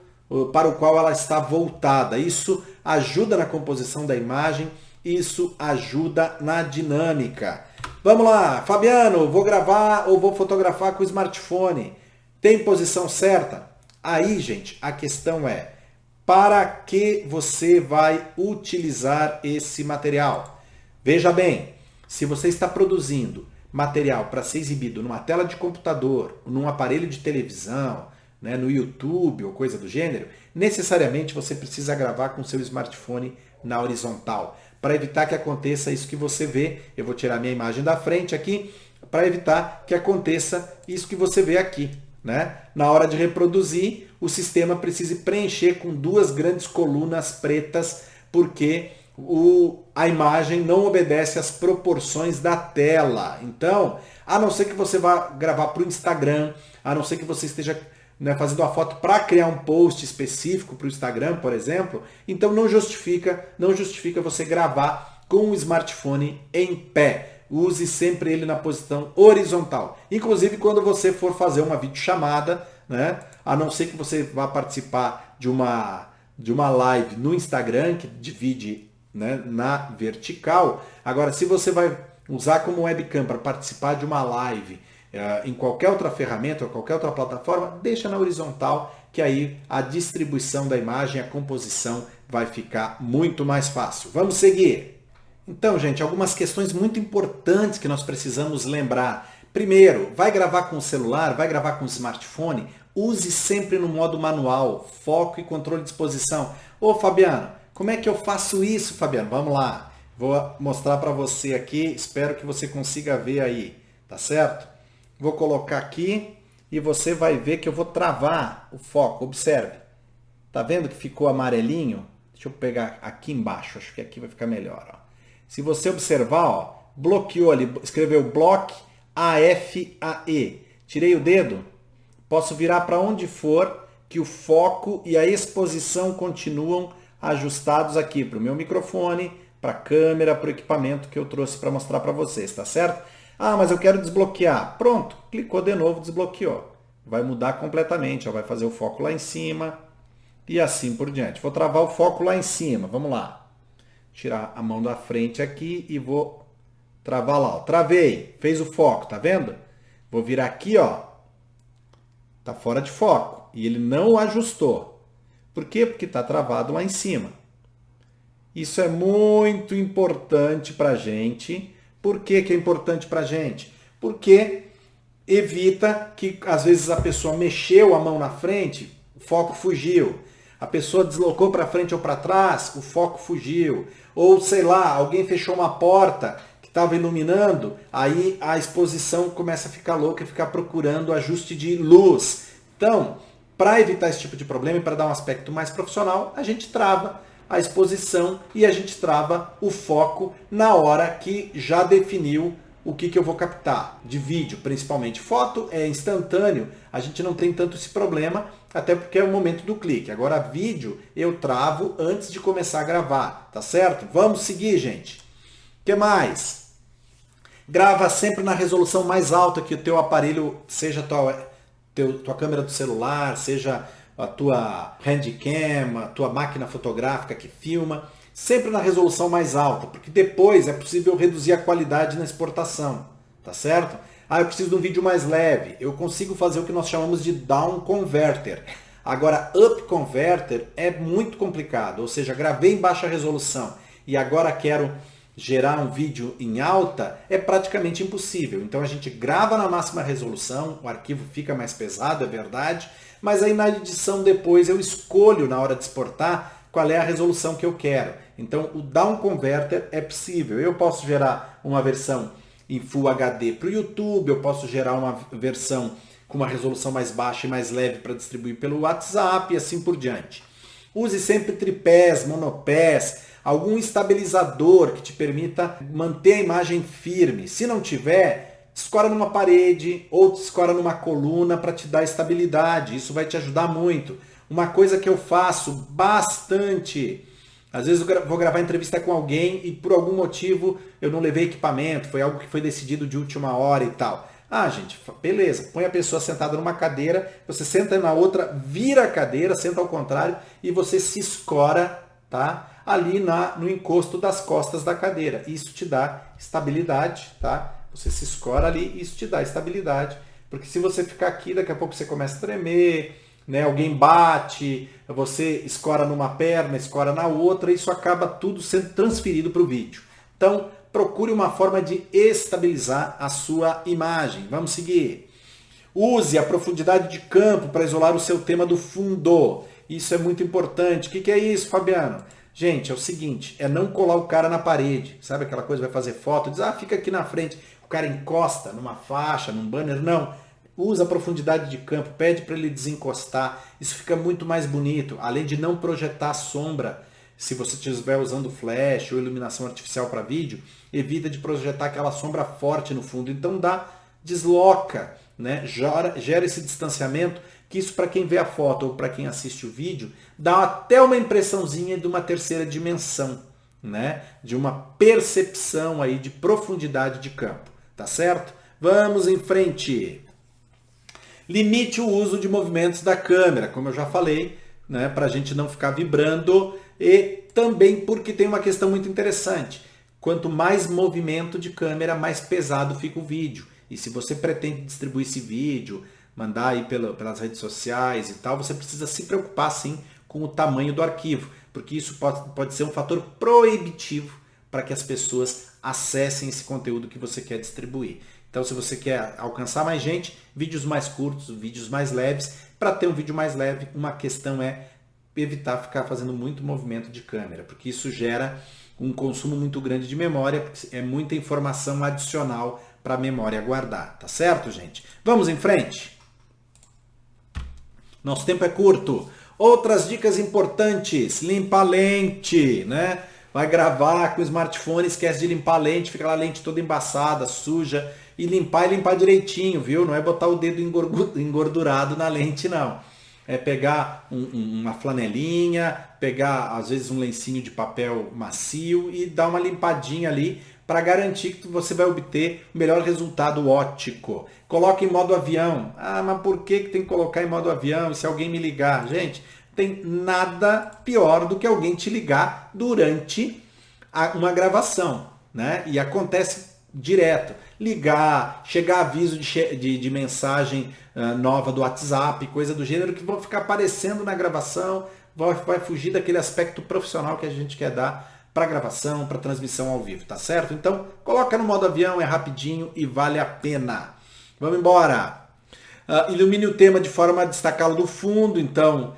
para o qual ela está voltada. Isso ajuda na composição da imagem, isso ajuda na dinâmica. Vamos lá, Fabiano, vou gravar ou vou fotografar com o smartphone. Tem posição certa? Aí, gente, a questão é, para que você vai utilizar esse material? Veja bem, se você está produzindo material para ser exibido numa tela de computador, num aparelho de televisão, né, no YouTube ou coisa do gênero, necessariamente você precisa gravar com seu smartphone na horizontal. Para evitar que aconteça isso que você vê, eu vou tirar minha imagem da frente aqui, para evitar que aconteça isso que você vê aqui, né? Na hora de reproduzir, o sistema precisa preencher com duas grandes colunas pretas, porque a imagem não obedece às proporções da tela. Então, a não ser que você vá gravar para o Instagram, a não ser que você esteja, né, fazendo uma foto para criar um post específico para o Instagram, por exemplo, então não justifica você gravar com o smartphone em pé. Use sempre ele na posição horizontal. Inclusive quando você for fazer uma videochamada, né, a não ser que você vá participar de uma live no Instagram, que divide, né, na vertical. Agora, se você vai usar como webcam para participar de uma live em qualquer outra ferramenta ou qualquer outra plataforma, deixa na horizontal, que aí a distribuição da imagem, a composição vai ficar muito mais fácil. Vamos seguir. Então, gente, algumas questões muito importantes que nós precisamos lembrar. Primeiro, vai gravar com o celular, vai gravar com o smartphone, use sempre no modo manual, foco e controle de exposição. Ô Fabiano, como é que eu faço isso, Fabiano? Vamos lá, vou mostrar para você aqui, espero que você consiga ver aí, tá certo? Vou colocar aqui e você vai ver que eu vou travar o foco. Observe. Tá vendo que ficou amarelinho? Deixa eu pegar aqui embaixo. Acho que aqui vai ficar melhor. Ó. Se você observar, ó, bloqueou ali. Escreveu block AFAE. Tirei o dedo. Posso virar para onde for que o foco e a exposição continuam ajustados aqui para o meu microfone, para a câmera, para o equipamento que eu trouxe para mostrar para vocês, tá certo? Ah, mas eu quero desbloquear. Pronto, clicou de novo, desbloqueou. Vai mudar completamente, ó, vai fazer o foco lá em cima e assim por diante. Vou travar o foco lá em cima, vamos lá. Tirar a mão da frente aqui e vou travar lá. Ó. Travei, fez o foco, tá vendo? Vou virar aqui, ó. Tá fora de foco e ele não ajustou. Por quê? Porque está travado lá em cima. Isso é muito importante para a gente. Por que que é importante para a gente? Porque evita que, às vezes, a pessoa mexeu a mão na frente, o foco fugiu. A pessoa deslocou para frente ou para trás, o foco fugiu. Ou, sei lá, alguém fechou uma porta que estava iluminando, aí a exposição começa a ficar louca e ficar procurando ajuste de luz. Então, para evitar esse tipo de problema e para dar um aspecto mais profissional, a gente trava a exposição e a gente trava o foco na hora que já definiu o que eu vou captar de vídeo, principalmente. Foto é instantâneo, a gente não tem tanto esse problema, até porque é o momento do clique. Agora, vídeo eu travo antes de começar a gravar, tá certo? Vamos seguir, gente. O que mais? Grava sempre na resolução mais alta que o teu aparelho, seja tua câmera do celular, seja a tua handcam, a tua máquina fotográfica que filma, sempre na resolução mais alta, porque depois é possível reduzir a qualidade na exportação, tá certo? Ah, eu preciso de um vídeo mais leve, eu consigo fazer o que nós chamamos de down converter. Agora, up converter é muito complicado, ou seja, gravei em baixa resolução e agora quero gerar um vídeo em alta, é praticamente impossível. Então a gente grava na máxima resolução, o arquivo fica mais pesado, é verdade, mas aí na edição depois eu escolho na hora de exportar qual é a resolução que eu quero. Então o down converter é possível. Eu posso gerar uma versão em Full HD para o YouTube, eu posso gerar uma versão com uma resolução mais baixa e mais leve para distribuir pelo WhatsApp e assim por diante. Use sempre tripés, monopés, algum estabilizador que te permita manter a imagem firme. Se não tiver, escora numa parede ou escora numa coluna para te dar estabilidade. Isso vai te ajudar muito. Uma coisa que eu faço bastante, às vezes eu vou gravar entrevista com alguém e por algum motivo eu não levei equipamento, foi algo que foi decidido de última hora e tal. Ah, gente, beleza, põe a pessoa sentada numa cadeira, você senta na outra, vira a cadeira, senta ao contrário e você se escora, tá? Ali no encosto das costas da cadeira. Isso te dá estabilidade, tá? Você se escora ali e isso te dá estabilidade. Porque se você ficar aqui, daqui a pouco você começa a tremer, né? Alguém bate, você escora numa perna, escora na outra, isso acaba tudo sendo transferido para o vídeo. Então, procure uma forma de estabilizar a sua imagem. Vamos seguir. Use a profundidade de campo para isolar o seu tema do fundo. Isso é muito importante. O que é isso, Fabiano? Gente, é o seguinte, é não colar o cara na parede. Sabe aquela coisa, vai fazer foto, diz, fica aqui na frente. O cara encosta numa faixa, num banner. Não. Usa a profundidade de campo, pede para ele desencostar. Isso fica muito mais bonito. Além de não projetar sombra, se você estiver usando flash ou iluminação artificial para vídeo, evita de projetar aquela sombra forte no fundo. Então desloca, né? Gera esse distanciamento, que isso para quem vê a foto ou para quem assiste o vídeo, dá até uma impressãozinha de uma terceira dimensão, né? De uma percepção aí de profundidade de campo, tá certo? Vamos em frente. Limite o uso de movimentos da câmera, como eu já falei, né? Para a gente não ficar vibrando e também porque tem uma questão muito interessante. Quanto mais movimento de câmera, mais pesado fica o vídeo. E se você pretende distribuir esse vídeo, mandar aí pelas redes sociais e tal, você precisa se preocupar sim com o tamanho do arquivo, porque isso pode ser um fator proibitivo para que as pessoas acessem esse conteúdo que você quer distribuir. Então, se você quer alcançar mais gente, vídeos mais curtos, vídeos mais leves. Para ter um vídeo mais leve, uma questão é evitar ficar fazendo muito movimento de câmera, porque isso gera um consumo muito grande de memória, porque é muita informação adicional para a memória guardar, tá certo, gente? Vamos em frente? Nosso tempo é curto. Outras dicas importantes, limpa a lente, né? Vai gravar com o smartphone, esquece de limpar a lente, fica lá a lente toda embaçada, suja, e limpar direitinho, viu? Não é botar o dedo engordurado na lente, não. é pegar uma flanelinha, pegar às vezes um lencinho de papel macio e dar uma limpadinha ali para garantir que você vai obter o melhor resultado óptico. Coloque em modo avião. Ah, mas por que tem que colocar em modo avião? E se alguém me ligar? Gente, tem nada pior do que alguém te ligar durante uma gravação, né? E acontece direto. Ligar, chegar aviso de mensagem nova do WhatsApp, coisa do gênero, que vão ficar aparecendo na gravação, vai fugir daquele aspecto profissional que a gente quer dar para gravação, para transmissão ao vivo, tá certo? Então, coloca no modo avião, é rapidinho e vale a pena. Vamos embora. Ilumine o tema de forma a destacá-lo do fundo, então,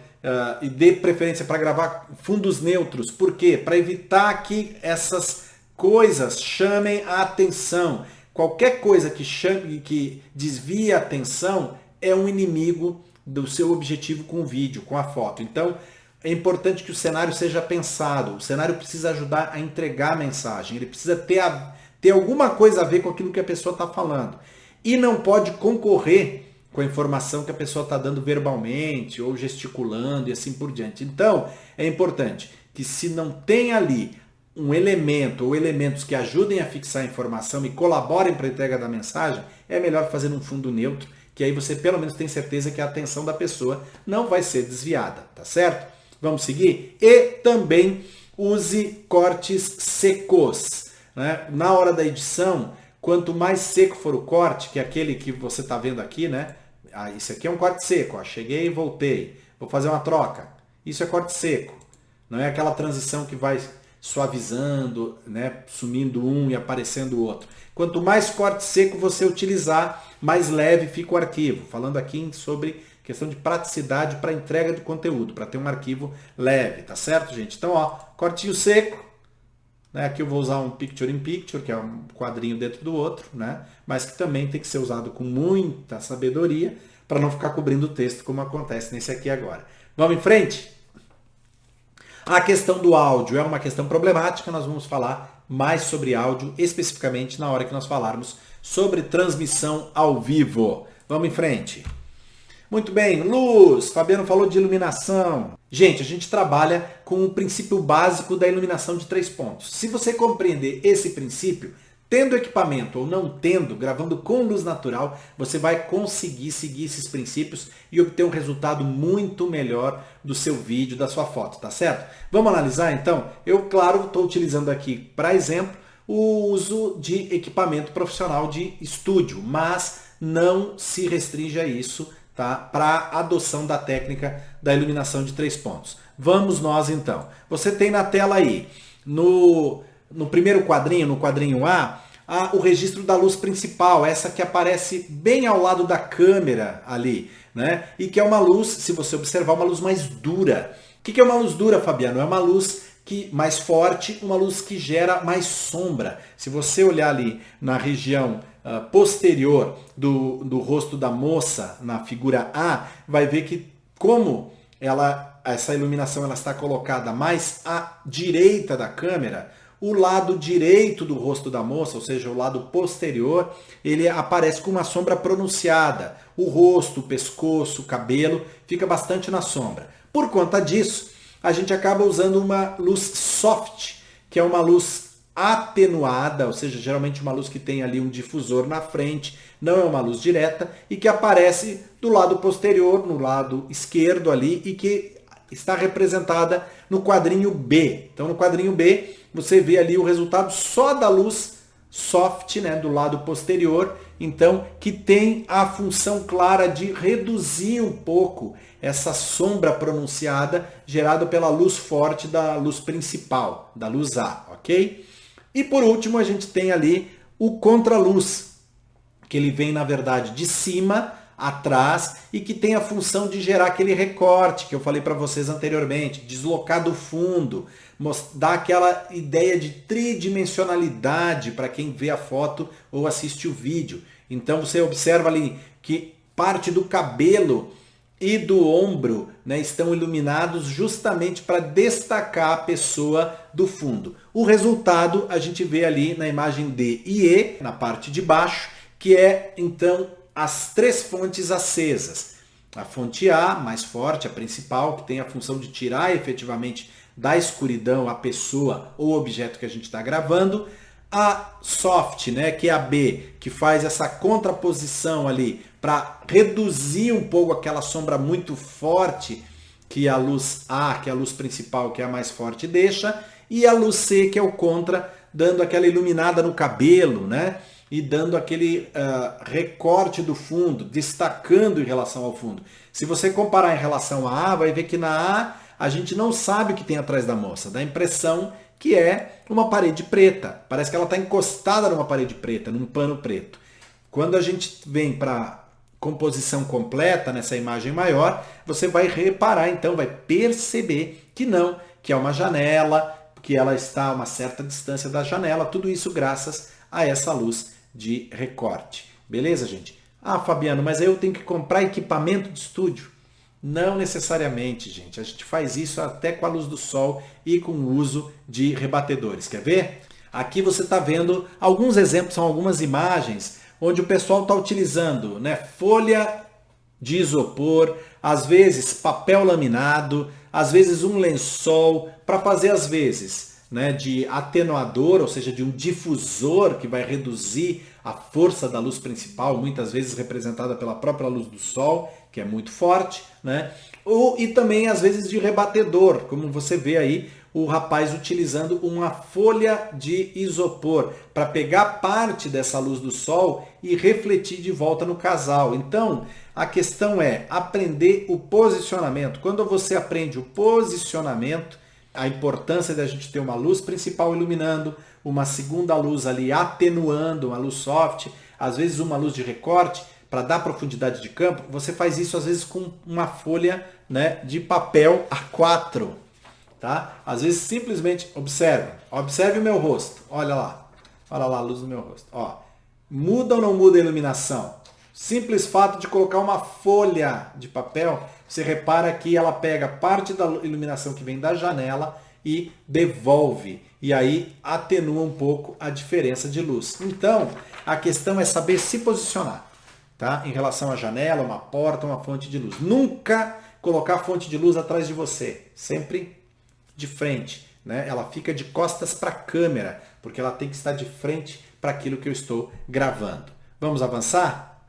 e dê preferência para gravar fundos neutros. Por quê? Para evitar que essas coisas chamem a atenção. Qualquer coisa que desvie a atenção é um inimigo do seu objetivo com o vídeo, com a foto. Então, é importante que o cenário seja pensado. O cenário precisa ajudar a entregar a mensagem. Ele precisa ter alguma coisa a ver com aquilo que a pessoa está falando. E não pode concorrer com a informação que a pessoa está dando verbalmente ou gesticulando e assim por diante. Então, é importante que se não tem ali um elemento ou elementos que ajudem a fixar a informação e colaborem para a entrega da mensagem, é melhor fazer um fundo neutro, que aí você pelo menos tem certeza que a atenção da pessoa não vai ser desviada, tá certo? Vamos seguir? E também use cortes secos, né? Na hora da edição, quanto mais seco for o corte, que é aquele que você está vendo aqui, né? Isso aqui é um corte seco, ó. Cheguei e voltei, vou fazer uma troca. Isso é corte seco, não é aquela transição que vai suavizando, né? Sumindo um e aparecendo o outro. Quanto mais corte seco você utilizar, mais leve fica o arquivo. Falando aqui sobre questão de praticidade para entrega de conteúdo, para ter um arquivo leve, tá certo, gente? Então, ó, cortinho seco, né? Aqui eu vou usar um picture in picture, que é um quadrinho dentro do outro, né? Mas que também tem que ser usado com muita sabedoria para não ficar cobrindo o texto, como acontece nesse aqui agora. Vamos em frente? A questão do áudio é uma questão problemática, nós vamos falar mais sobre áudio, especificamente na hora que nós falarmos sobre transmissão ao vivo. Vamos em frente. Muito bem, luz, Fabiano falou de iluminação. Gente, a gente trabalha com o princípio básico da iluminação de 3 pontos. Se você compreender esse princípio, tendo equipamento ou não tendo, gravando com luz natural, você vai conseguir seguir esses princípios e obter um resultado muito melhor do seu vídeo, da sua foto, tá certo? Vamos analisar então? Eu, claro, estou utilizando aqui, para exemplo, o uso de equipamento profissional de estúdio, mas não se restringe a isso, tá? Para a adoção da técnica da iluminação de 3 pontos. Vamos nós então. Você tem na tela aí, no primeiro quadrinho, no quadrinho A, o registro da luz principal, essa que aparece bem ao lado da câmera ali, né? E que é uma luz, se você observar, uma luz mais dura. O que é uma luz dura, Fabiano? É uma luz mais forte, uma luz que gera mais sombra. Se você olhar ali na região posterior do rosto da moça, na figura A, vai ver que como essa iluminação ela está colocada mais à direita da câmera, o lado direito do rosto da moça, ou seja, o lado posterior, ele aparece com uma sombra pronunciada. O rosto, o pescoço, o cabelo fica bastante na sombra. Por conta disso, a gente acaba usando uma luz soft, que é uma luz atenuada, ou seja, geralmente uma luz que tem ali um difusor na frente, não é uma luz direta, e que aparece do lado posterior, no lado esquerdo ali, e que está representada no quadrinho B. Então, no quadrinho B, você vê ali o resultado só da luz soft, né, do lado posterior, então, que tem a função clara de reduzir um pouco essa sombra pronunciada gerada pela luz forte da luz principal, da luz A, ok? E por último, a gente tem ali o contraluz, que ele vem, na verdade, de cima, atrás, e que tem a função de gerar aquele recorte que eu falei para vocês anteriormente, deslocar do fundo, dar aquela ideia de tridimensionalidade para quem vê a foto ou assiste o vídeo. Então você observa ali que parte do cabelo e do ombro, né, estão iluminados justamente para destacar a pessoa do fundo. O resultado a gente vê ali na imagem D e E, na parte de baixo, que é então as 3 fontes acesas. A fonte A, mais forte, a principal, que tem a função de tirar efetivamente da escuridão a pessoa ou objeto que a gente está gravando. A soft, né, que é a B, que faz essa contraposição ali para reduzir um pouco aquela sombra muito forte que a luz A, que é a luz principal, que é a mais forte, deixa. E a luz C, que é o contra, dando aquela iluminada no cabelo, né? E dando aquele recorte do fundo, destacando em relação ao fundo. Se você comparar em relação à A, vai ver que na A gente não sabe o que tem atrás da moça. Dá a impressão que é uma parede preta. Parece que ela está encostada numa parede preta, num pano preto. Quando a gente vem para composição completa, nessa imagem maior, você vai reparar, então, vai perceber que não, que é uma janela, que ela está a uma certa distância da janela, tudo isso graças a essa luz de recorte. Beleza, gente? Ah, Fabiano, mas aí eu tenho que comprar equipamento de estúdio? Não necessariamente, gente. A gente faz isso até com a luz do sol e com o uso de rebatedores. Quer ver? Aqui você está vendo alguns exemplos, são algumas imagens onde o pessoal está utilizando, né, folha de isopor, às vezes papel laminado, às vezes um lençol, para fazer às vezes, né, de atenuador, ou seja, de um difusor que vai reduzir a força da luz principal, muitas vezes representada pela própria luz do sol, que é muito forte, né? E também às vezes de rebatedor, como você vê aí o rapaz utilizando uma folha de isopor para pegar parte dessa luz do sol e refletir de volta no casal. Então, a questão é aprender o posicionamento. Quando você aprende o posicionamento, a importância da gente ter uma luz principal iluminando, uma segunda luz ali atenuando, uma luz soft, às vezes uma luz de recorte, para dar profundidade de campo, você faz isso às vezes com uma folha, né, de papel A4. Tá? Às vezes simplesmente observe o meu rosto, olha lá a luz do meu rosto. Ó, muda ou não muda a iluminação? Simples fato de colocar uma folha de papel, você repara que ela pega parte da iluminação que vem da janela e devolve. E aí atenua um pouco a diferença de luz. Então, a questão é saber se posicionar, tá? Em relação à janela, uma porta, uma fonte de luz. Nunca colocar a fonte de luz atrás de você. Sempre de frente, né? Ela fica de costas para a câmera, porque ela tem que estar de frente para aquilo que eu estou gravando. Vamos avançar?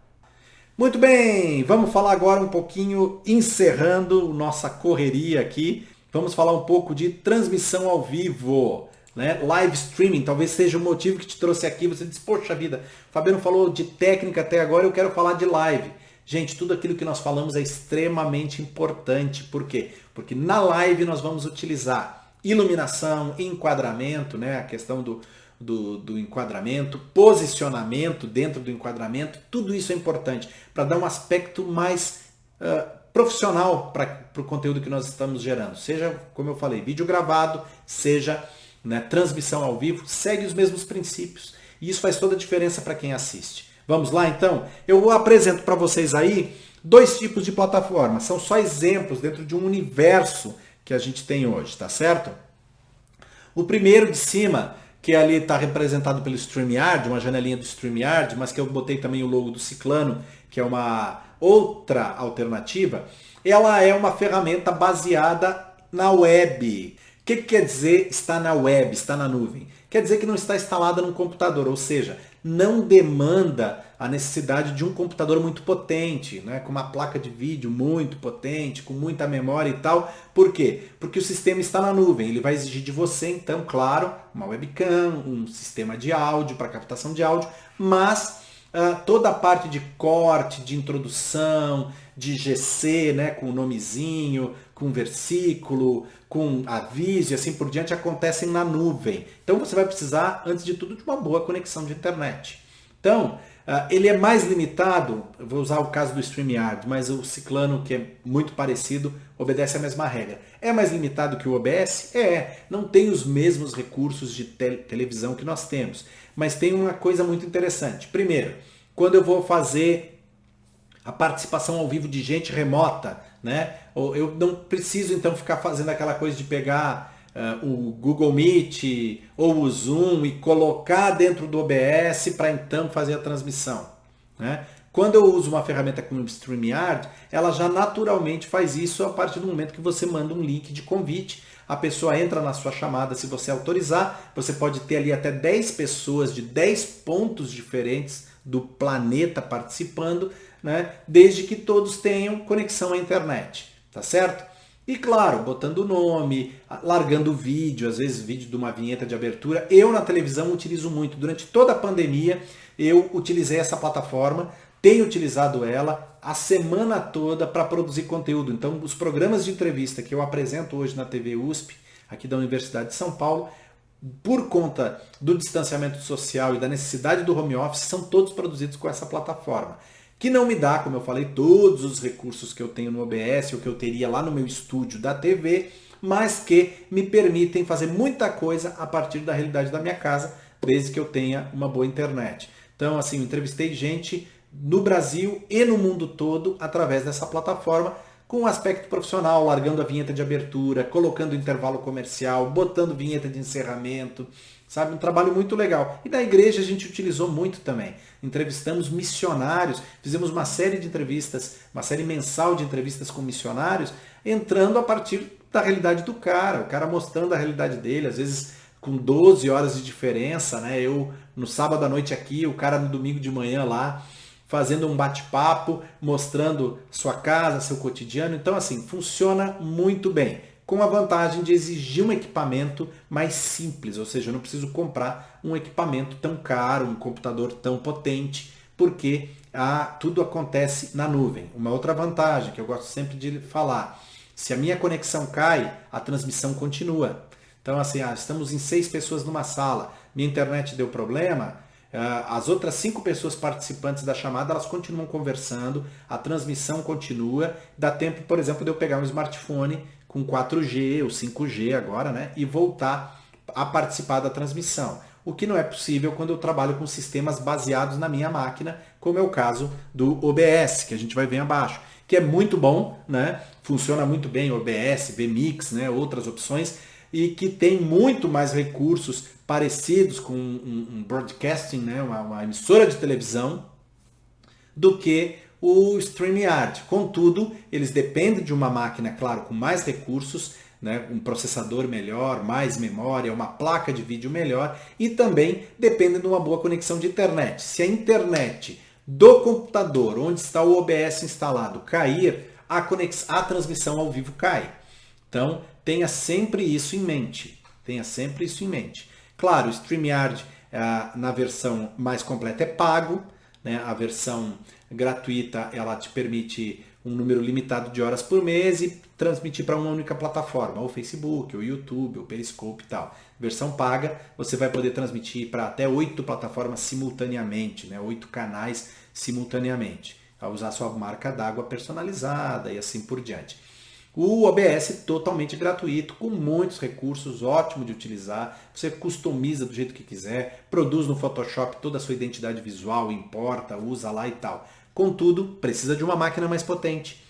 Muito bem, vamos falar agora um pouquinho, encerrando nossa correria aqui, vamos falar um pouco de transmissão ao vivo, né? Live streaming, talvez seja o motivo que te trouxe aqui, você diz, poxa vida, o Fabiano falou de técnica até agora, eu quero falar de live. Gente, tudo aquilo que nós falamos é extremamente importante. Por quê? Porque na live nós vamos utilizar iluminação, enquadramento, né? A questão do enquadramento, posicionamento dentro do enquadramento, tudo isso é importante para dar um aspecto mais profissional para o conteúdo que nós estamos gerando. Seja, como eu falei, vídeo gravado, seja, né, transmissão ao vivo, segue os mesmos princípios. E isso faz toda a diferença para quem assiste. Vamos lá, então? Eu apresento para vocês aí 2 tipos de plataformas. São só exemplos dentro de um universo que a gente tem hoje, tá certo? O primeiro de cima, que ali está representado pelo StreamYard, uma janelinha do StreamYard, mas que eu botei também o logo do Ciclano, que é uma outra alternativa, ela é uma ferramenta baseada na web. O que quer dizer está na web, está na nuvem? Quer dizer que não está instalada num computador, ou seja, não demanda a necessidade de um computador muito potente, né? Com uma placa de vídeo muito potente, com muita memória e tal. Por quê? Porque o sistema está na nuvem, ele vai exigir de você, então, claro, uma webcam, um sistema de áudio para captação de áudio, mas toda a parte de corte, de introdução, de GC, né, com o nomezinho, com versículo, com aviso e assim por diante, acontecem na nuvem. Então você vai precisar, antes de tudo, de uma boa conexão de internet. Então, ele é mais limitado, eu vou usar o caso do StreamYard, mas o Ciclano, que é muito parecido, obedece à mesma regra. É mais limitado que o OBS? Não tem os mesmos recursos de televisão que nós temos, mas tem uma coisa muito interessante. Primeiro, quando eu vou fazer a participação ao vivo de gente remota, né? Eu não preciso então ficar fazendo aquela coisa de pegar o Google Meet ou o Zoom e colocar dentro do OBS para então fazer a transmissão, né? Quando eu uso uma ferramenta como o StreamYard, ela já naturalmente faz isso a partir do momento que você manda um link de convite. A pessoa entra na sua chamada, se você autorizar, você pode ter ali até 10 pessoas de 10 pontos diferentes do planeta participando, né? Desde que todos tenham conexão à internet, tá certo? E claro, botando o nome, largando o vídeo, às vezes vídeo de uma vinheta de abertura. Eu na televisão utilizo muito. Durante toda a pandemia eu utilizei essa plataforma, tenho utilizado ela a semana toda para produzir conteúdo. Então os programas de entrevista que eu apresento hoje na TV USP, aqui da Universidade de São Paulo, por conta do distanciamento social e da necessidade do home office, são todos produzidos com essa plataforma. Que não me dá, como eu falei, todos os recursos que eu tenho no OBS ou que eu teria lá no meu estúdio da TV, mas que me permitem fazer muita coisa a partir da realidade da minha casa, desde que eu tenha uma boa internet. Então, assim, eu entrevistei gente no Brasil e no mundo todo através dessa plataforma, com um aspecto profissional, largando a vinheta de abertura, colocando intervalo comercial, botando vinheta de encerramento, sabe? Um trabalho muito legal. E na igreja a gente utilizou muito também. Entrevistamos missionários, fizemos uma série de entrevistas, uma série mensal de entrevistas com missionários, entrando a partir da realidade do cara, o cara mostrando a realidade dele, às vezes com 12 horas de diferença, né? Eu no sábado à noite aqui, o cara no domingo de manhã lá, fazendo um bate-papo, mostrando sua casa, seu cotidiano. Então, assim, funciona muito bem, com a vantagem de exigir um equipamento mais simples, ou seja, eu não preciso comprar um equipamento tão caro, um computador tão potente, porque tudo acontece na nuvem. Uma outra vantagem que eu gosto sempre de falar, se a minha conexão cai, a transmissão continua. Então, assim, estamos em 6 pessoas numa sala, minha internet deu problema, as outras 5 pessoas participantes da chamada, elas continuam conversando, a transmissão continua, dá tempo, por exemplo, de eu pegar um smartphone com 4G ou 5G agora, né, e voltar a participar da transmissão. O que não é possível quando eu trabalho com sistemas baseados na minha máquina, como é o caso do OBS, que a gente vai ver abaixo, que é muito bom, né, funciona muito bem, OBS, vMix, né, outras opções, e que tem muito mais recursos parecidos com um broadcasting, né, uma emissora de televisão, do que o StreamYard. Contudo, eles dependem de uma máquina, claro, com mais recursos, né, um processador melhor, mais memória, uma placa de vídeo melhor, e também dependem de uma boa conexão de internet. Se a internet do computador, onde está o OBS instalado, cair, a transmissão ao vivo cai. Então, tenha sempre isso em mente. Tenha sempre isso em mente. Claro, o StreamYard na versão mais completa é pago, né? A versão gratuita ela te permite um número limitado de horas por mês e transmitir para uma única plataforma, ou Facebook, ou YouTube, ou Periscope e tal. Versão paga, você vai poder transmitir para até 8 plataformas simultaneamente, né? 8 canais simultaneamente, ao usar sua marca d'água personalizada e assim por diante. O OBS é totalmente gratuito, com muitos recursos, ótimo de utilizar, você customiza do jeito que quiser, produz no Photoshop toda a sua identidade visual, importa, usa lá e tal. Contudo, precisa de uma máquina mais potente,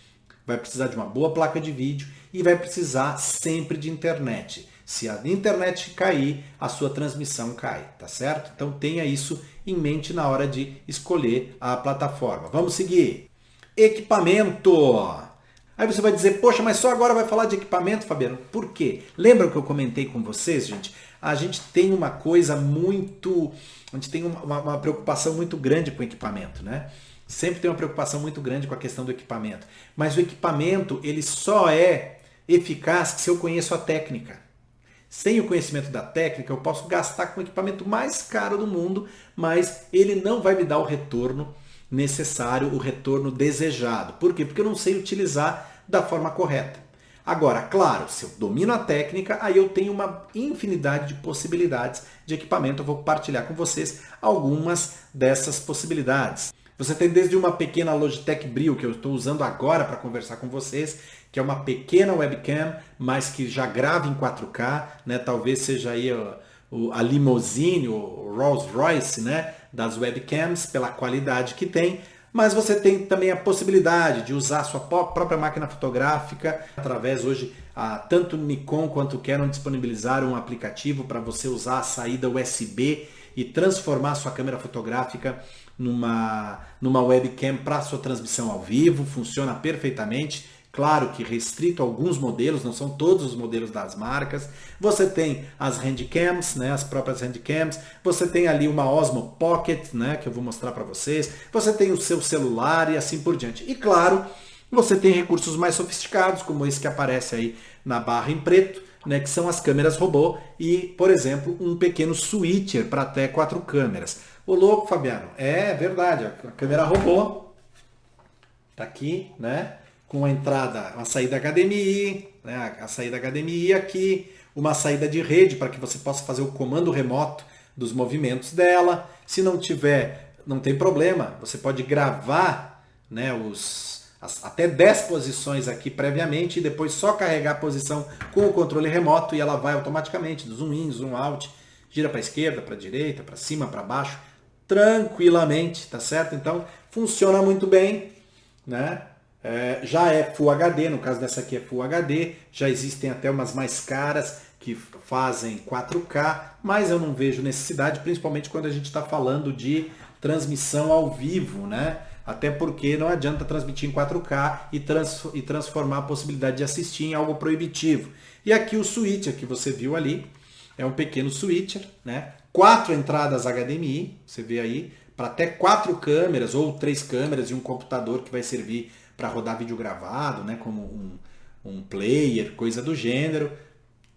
vai precisar de uma boa placa de vídeo e vai precisar sempre de internet. Se a internet cair, a sua transmissão cai, tá certo? Então tenha isso em mente na hora de escolher a plataforma. Vamos seguir. Equipamento! Aí você vai dizer, poxa, mas só agora vai falar de equipamento, Fabiano? Por quê? Lembram que eu comentei com vocês, gente? A gente tem uma coisa muito... A gente tem uma preocupação muito grande com o equipamento, né? Sempre tem uma preocupação muito grande com a questão do equipamento. Mas o equipamento, ele só é eficaz se eu conheço a técnica. Sem o conhecimento da técnica, eu posso gastar com o equipamento mais caro do mundo, mas ele não vai me dar o retorno necessário, o retorno desejado. Por quê? Porque eu não sei utilizar da forma correta. Agora, claro, se eu domino a técnica, aí eu tenho uma infinidade de possibilidades de equipamento. Eu vou compartilhar com vocês algumas dessas possibilidades. Você tem desde uma pequena Logitech Brio, que eu estou usando agora para conversar com vocês, que é uma pequena webcam, mas que já grava em 4K, né? Talvez seja aí a limousine, o Rolls Royce, né, das webcams, pela qualidade que tem, mas você tem também a possibilidade de usar a sua própria máquina fotográfica, através hoje, tanto Nikon quanto Canon disponibilizaram um aplicativo para você usar a saída USB e transformar sua câmera fotográfica numa webcam para sua transmissão ao vivo, funciona perfeitamente. Claro que restrito a alguns modelos, não são todos os modelos das marcas. Você tem as handcams, né, as próprias handcams. Você tem ali uma Osmo Pocket, né, que eu vou mostrar para vocês. Você tem o seu celular e assim por diante. E claro, você tem recursos mais sofisticados, como esse que aparece aí na barra em preto, né, que são as câmeras robô e, por exemplo, um pequeno switcher para até 4 câmeras. Ô louco, Fabiano, é verdade, a câmera robô tá aqui, né, com a entrada, uma saída HDMI, né, a saída HDMI aqui, uma saída de rede para que você possa fazer o comando remoto dos movimentos dela. Se não tiver, não tem problema, você pode gravar, né, até 10 posições aqui previamente e depois só carregar a posição com o controle remoto e ela vai automaticamente, zoom in, zoom out, gira para a esquerda, para a direita, para cima, para baixo, tranquilamente, tá certo? Então funciona muito bem, né? Já é Full HD, no caso dessa aqui é Full HD, já existem até umas mais caras que fazem 4K, mas eu não vejo necessidade, principalmente quando a gente está falando de transmissão ao vivo, né? Até porque não adianta transmitir em 4K e transformar a possibilidade de assistir em algo proibitivo. E aqui o switcher que você viu ali, é um pequeno switcher, né? 4 entradas HDMI, você vê aí, para até 4 câmeras ou 3 câmeras e um computador que vai servir para rodar vídeo gravado, né? Como um player, coisa do gênero.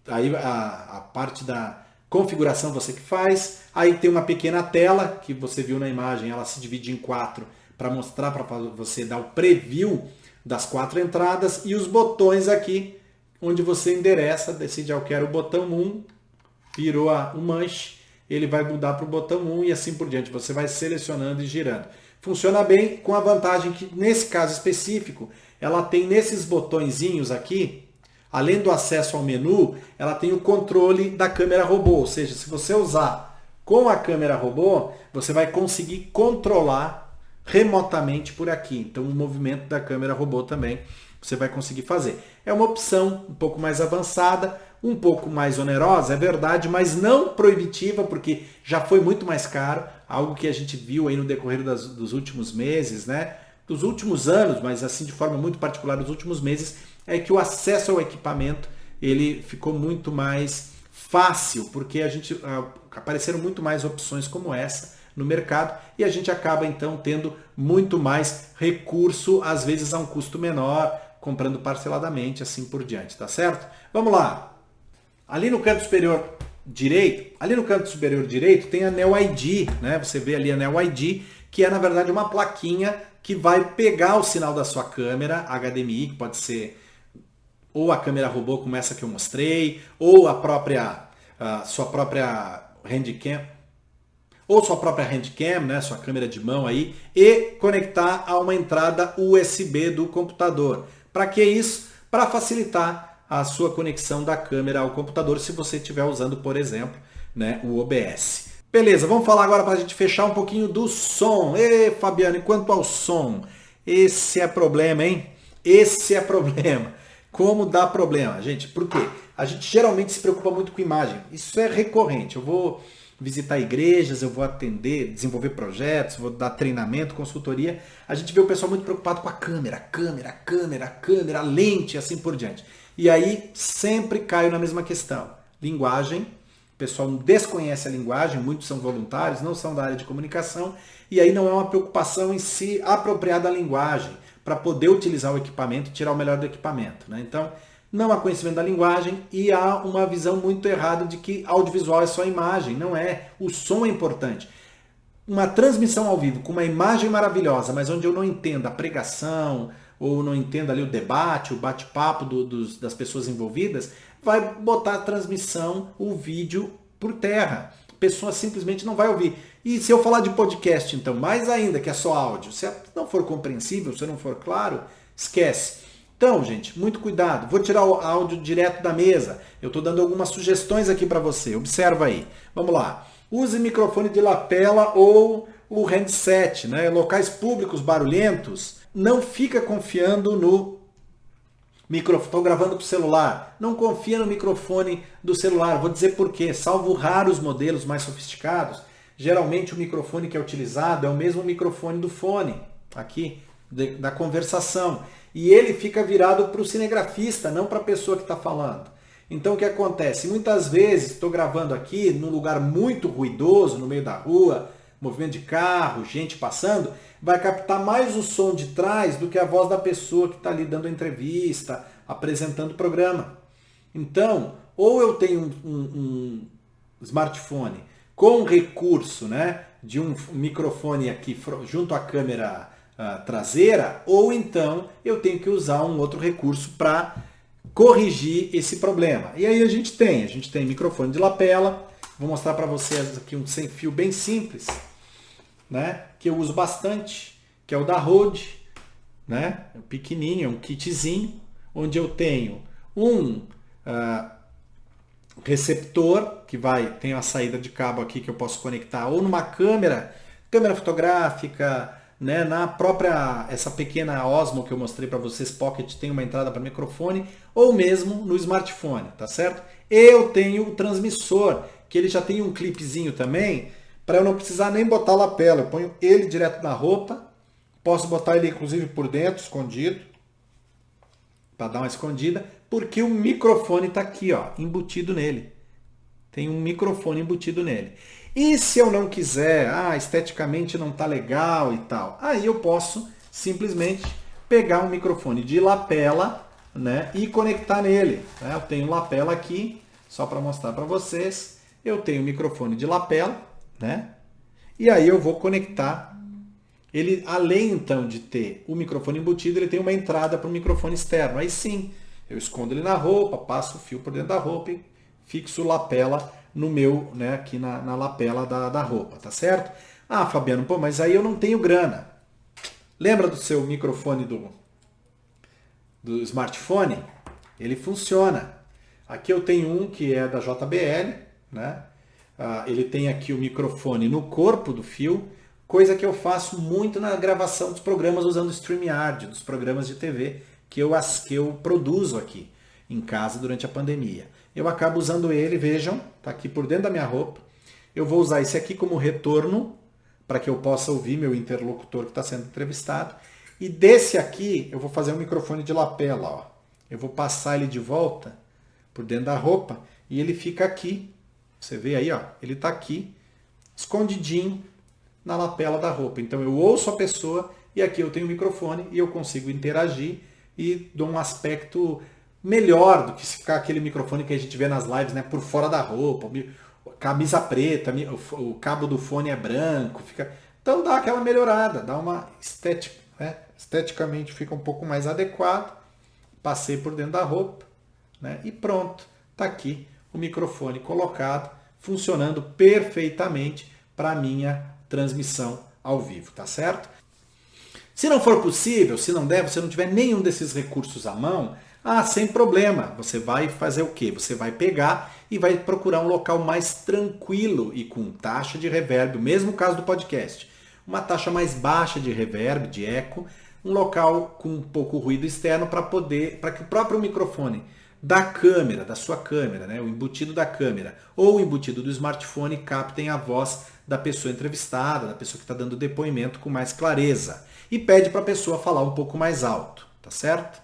Aí a parte da configuração você que faz. Aí tem uma pequena tela que você viu na imagem, ela se divide em 4 para mostrar, para você dar o preview das 4 entradas e os botões aqui, onde você endereça, decide, eu quero o botão 1, virou o manche, ele vai mudar para o botão 1 e assim por diante, você vai selecionando e girando. Funciona bem com a vantagem que, nesse caso específico, ela tem nesses botõezinhos aqui, além do acesso ao menu, ela tem o controle da câmera robô, ou seja, se você usar com a câmera robô, você vai conseguir controlar remotamente por aqui. Então o movimento da câmera robô também você vai conseguir fazer. É uma opção um pouco mais avançada, um pouco mais onerosa, é verdade, mas não proibitiva, porque já foi muito mais caro, algo que a gente viu aí no decorrer dos últimos meses, né? Dos últimos anos, mas assim de forma muito particular dos últimos meses, é que o acesso ao equipamento ele ficou muito mais fácil, porque apareceram muito mais opções como essa no mercado e a gente acaba então tendo muito mais recurso, às vezes a um custo menor, comprando parceladamente, assim por diante, tá certo? Vamos lá. Ali no canto superior direito, tem a Neo ID, né? Você vê ali a Neo ID, que é na verdade uma plaquinha que vai pegar o sinal da sua câmera HDMI, que pode ser ou a câmera robô como essa que eu mostrei, ou sua própria handcam, né, sua câmera de mão aí, e conectar a uma entrada USB do computador. Para que isso? Para facilitar a sua conexão da câmera ao computador, se você estiver usando, por exemplo, né, o OBS. Beleza, vamos falar agora para a gente fechar um pouquinho do som. Fabiano, e quanto ao som? Esse é problema, hein? Esse é problema. Como dá problema? Gente, por quê? A gente geralmente se preocupa muito com imagem. Isso é recorrente. Eu vou visitar igrejas, eu vou atender, desenvolver projetos, vou dar treinamento, consultoria. A gente vê o pessoal muito preocupado com a câmera, lente, assim por diante. E aí sempre caio na mesma questão. Linguagem. O pessoal desconhece a linguagem, muitos são voluntários, não são da área de comunicação, e aí não é uma preocupação em se apropriar da linguagem para poder utilizar o equipamento e tirar o melhor do equipamento, né? Então, não há conhecimento da linguagem e há uma visão muito errada de que audiovisual é só imagem. Não é. O som é importante. Uma transmissão ao vivo com uma imagem maravilhosa, mas onde eu não entenda a pregação ou não entenda ali o debate, o bate-papo das pessoas envolvidas, vai botar a transmissão, o vídeo por terra. A pessoa simplesmente não vai ouvir. E se eu falar de podcast, então, mais ainda, que é só áudio, se não for compreensível, se não for claro, esquece. Então, gente, muito cuidado. Vou tirar o áudio direto da mesa. Eu estou dando algumas sugestões aqui para você. Observa aí. Vamos lá. Use microfone de lapela ou o handset, né? Locais públicos barulhentos. Não fica confiando no microfone. Estou gravando com o celular. Não confia no microfone do celular. Vou dizer por quê. Salvo raros modelos mais sofisticados, Geralmente o microfone que é utilizado é o mesmo microfone do fone, aqui, da conversação. E ele fica virado para o cinegrafista, não para a pessoa que está falando. Então o que acontece? Muitas vezes estou gravando aqui num lugar muito ruidoso, no meio da rua, movimento de carro, gente passando, vai captar mais o som de trás do que a voz da pessoa que está ali dando a entrevista, apresentando o programa. Então, ou eu tenho um smartphone com recurso, né, de um microfone aqui junto à câmera traseira, ou então eu tenho que usar um outro recurso para corrigir esse problema. E aí a gente tem microfone de lapela. Vou mostrar para vocês aqui um sem fio bem simples, né, que eu uso bastante, que é o da Rode, né, é pequenininho, é um kitzinho, onde eu tenho um receptor que tem a saída de cabo aqui que eu posso conectar ou numa câmera fotográfica, né, na própria, essa pequena Osmo que eu mostrei para vocês, Pocket, tem uma entrada para microfone, ou mesmo no smartphone, tá certo? Eu tenho o transmissor, que ele já tem um clipezinho também, para eu não precisar nem botar lapela. Eu ponho ele direto na roupa, posso botar ele inclusive por dentro, escondido, para dar uma escondida, porque o microfone está aqui, ó, embutido nele. Tem um microfone embutido nele. E se eu não quiser, esteticamente não está legal e tal, aí eu posso simplesmente pegar um microfone de lapela, né, e conectar nele. Né? Eu tenho lapela aqui, só para mostrar para vocês. Eu tenho um microfone de lapela, né? E aí eu vou conectar. Ele, além então de ter o microfone embutido, ele tem uma entrada para o microfone externo. Aí sim, eu escondo ele na roupa, passo o fio por dentro da roupa e fixo lapela no meu, né, aqui na lapela da roupa, tá certo? Fabiano, mas aí eu não tenho grana. Lembra do seu microfone do smartphone? Ele funciona. Aqui eu tenho um que é da JBL, né? Ele tem aqui o microfone no corpo do fio, coisa que eu faço muito na gravação dos programas usando o StreamYard, dos programas de TV que eu produzo aqui em casa durante a pandemia. Eu acabo usando ele, vejam, tá aqui por dentro da minha roupa. Eu vou usar esse aqui como retorno, para que eu possa ouvir meu interlocutor que está sendo entrevistado. E desse aqui, eu vou fazer um microfone de lapela, ó. Eu vou passar ele de volta por dentro da roupa e ele fica aqui. Você vê aí, ó, ele está aqui, escondidinho na lapela da roupa. Então eu ouço a pessoa e aqui eu tenho o microfone e eu consigo interagir e dou um aspecto melhor do que se ficar aquele microfone que a gente vê nas lives, né, por fora da roupa, camisa preta, o cabo do fone é branco, então dá aquela melhorada, dá uma estética, né, esteticamente fica um pouco mais adequado. Passei por dentro da roupa, né, e pronto, tá aqui o microfone colocado, funcionando perfeitamente para a minha transmissão ao vivo, tá certo? Se não for possível, se não der, você não tiver nenhum desses recursos à mão, sem problema. Você vai fazer o quê? Você vai pegar e vai procurar um local mais tranquilo e com taxa de reverb, o mesmo caso do podcast. Uma taxa mais baixa de reverb, de eco, um local com um pouco ruído externo para que o próprio microfone da câmera, da sua câmera, né, o embutido da câmera ou o embutido do smartphone captem a voz da pessoa entrevistada, da pessoa que está dando depoimento com mais clareza. E pede para a pessoa falar um pouco mais alto, tá certo?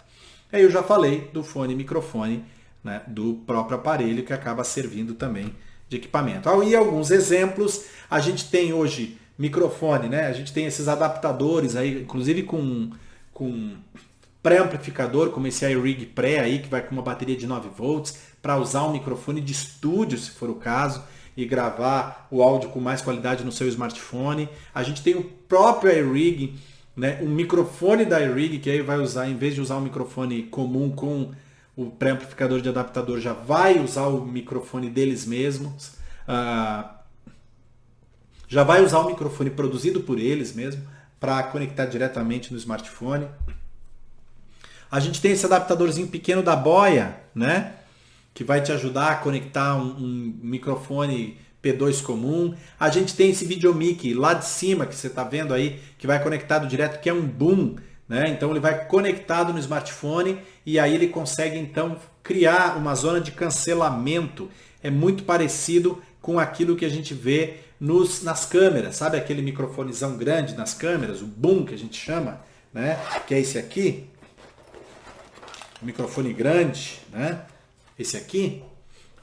Aí eu já falei do fone e microfone, né, do próprio aparelho que acaba servindo também de equipamento. E alguns exemplos, a gente tem hoje microfone, né? A gente tem esses adaptadores aí, inclusive com pré-amplificador, como esse iRig Pré aí, que vai com uma bateria de 9 volts, para usar um microfone de estúdio, se for o caso, e gravar o áudio com mais qualidade no seu smartphone. A gente tem o próprio iRig, né, um microfone da iRig, que aí vai usar, em vez de usar um microfone comum com o pré-amplificador de adaptador, já vai usar o microfone deles mesmos. Já vai usar o microfone produzido por eles mesmo, para conectar diretamente no smartphone. A gente tem esse adaptadorzinho pequeno da Boya, né, que vai te ajudar a conectar um microfone P2 comum. A gente tem esse Videomic lá de cima, que você está vendo aí, que vai conectado direto, que é um boom, né? Então ele vai conectado no smartphone e aí ele consegue então criar uma zona de cancelamento. É muito parecido com aquilo que a gente vê nas câmeras, sabe aquele microfonezão grande nas câmeras, o boom que a gente chama, né? Que é esse aqui, o microfone grande, né? Esse aqui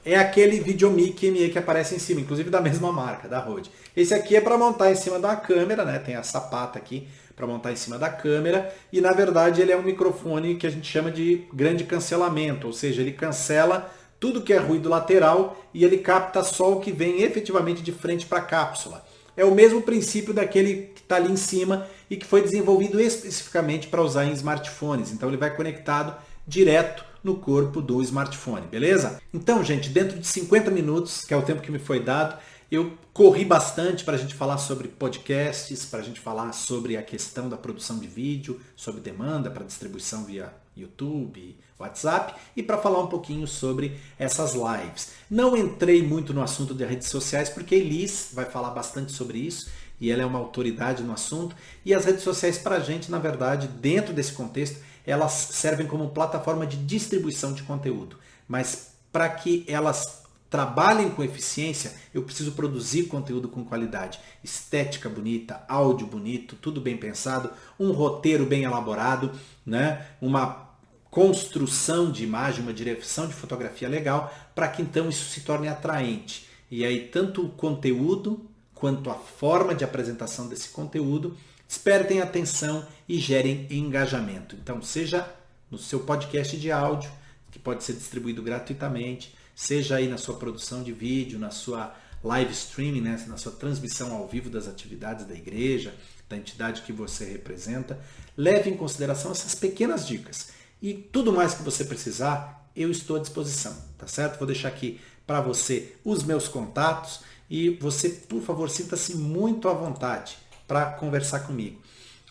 é aquele Videomic ME que aparece em cima, inclusive da mesma marca, da Rode. Esse aqui é para montar em cima da câmera, né? Tem a sapata aqui para montar em cima da câmera, e na verdade ele é um microfone que a gente chama de grande cancelamento, ou seja, ele cancela tudo que é ruído lateral e ele capta só o que vem efetivamente de frente para a cápsula. É o mesmo princípio daquele que está ali em cima e que foi desenvolvido especificamente para usar em smartphones. Então ele vai conectado direto no corpo do smartphone, beleza? Então, gente, dentro de 50 minutos, que é o tempo que me foi dado, eu corri bastante para a gente falar sobre podcasts, para a gente falar sobre a questão da produção de vídeo, sobre demanda para distribuição via YouTube, WhatsApp, e para falar um pouquinho sobre essas lives. Não entrei muito no assunto de redes sociais, porque a Elis vai falar bastante sobre isso, e ela é uma autoridade no assunto, e as redes sociais para a gente, na verdade, dentro desse contexto, elas servem como plataforma de distribuição de conteúdo. Mas para que elas trabalhem com eficiência, eu preciso produzir conteúdo com qualidade. Estética bonita, áudio bonito, tudo bem pensado, um roteiro bem elaborado, né? Uma construção de imagem, uma direção de fotografia legal, para que então isso se torne atraente. E aí tanto o conteúdo quanto a forma de apresentação desse conteúdo despertem atenção e gerem engajamento. Então, seja no seu podcast de áudio, que pode ser distribuído gratuitamente, seja aí na sua produção de vídeo, na sua live streaming, né, na sua transmissão ao vivo das atividades da igreja, da entidade que você representa, leve em consideração essas pequenas dicas. E tudo mais que você precisar, eu estou à disposição, tá certo? Vou deixar aqui para você os meus contatos e você, por favor, sinta-se muito à vontade para conversar comigo.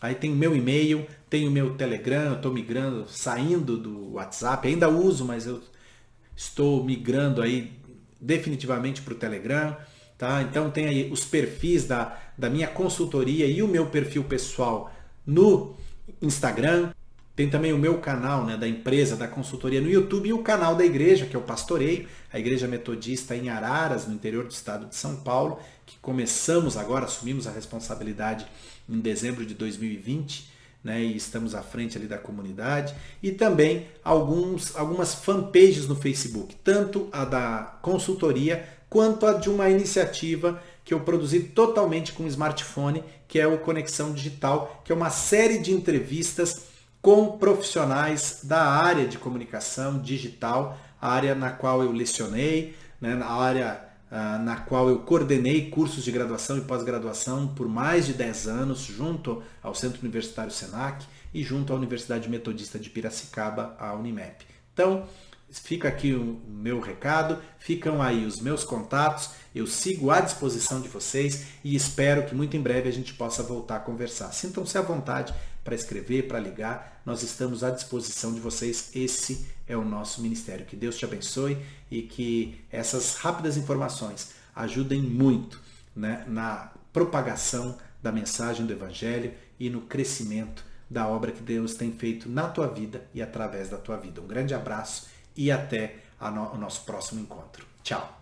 Aí tem o meu e-mail, tem o meu Telegram, eu estou migrando, saindo do WhatsApp, ainda uso, mas eu estou migrando aí definitivamente para o Telegram, tá? Então tem aí os perfis da minha consultoria e o meu perfil pessoal no Instagram. Tem também o meu canal, né, da empresa, da consultoria no YouTube, e o canal da igreja, que é o Pastoreio, a Igreja Metodista em Araras, no interior do estado de São Paulo, que começamos agora, assumimos a responsabilidade em dezembro de 2020, né, e estamos à frente ali da comunidade, e também algumas fanpages no Facebook, tanto a da consultoria quanto a de uma iniciativa que eu produzi totalmente com smartphone, que é o Conexão Digital, que é uma série de entrevistas com profissionais da área de comunicação digital, a área na qual eu lecionei, né, na área na qual eu coordenei cursos de graduação e pós-graduação por mais de 10 anos, junto ao Centro Universitário Senac e junto à Universidade Metodista de Piracicaba, a Unimep. Então, fica aqui o meu recado, ficam aí os meus contatos, eu sigo à disposição de vocês e espero que muito em breve a gente possa voltar a conversar. Sintam-se à vontade para escrever, para ligar, nós estamos à disposição de vocês, esse é o nosso ministério. Que Deus te abençoe e que essas rápidas informações ajudem muito, né, na propagação da mensagem do Evangelho e no crescimento da obra que Deus tem feito na tua vida e através da tua vida. Um grande abraço e até o nosso próximo encontro. Tchau!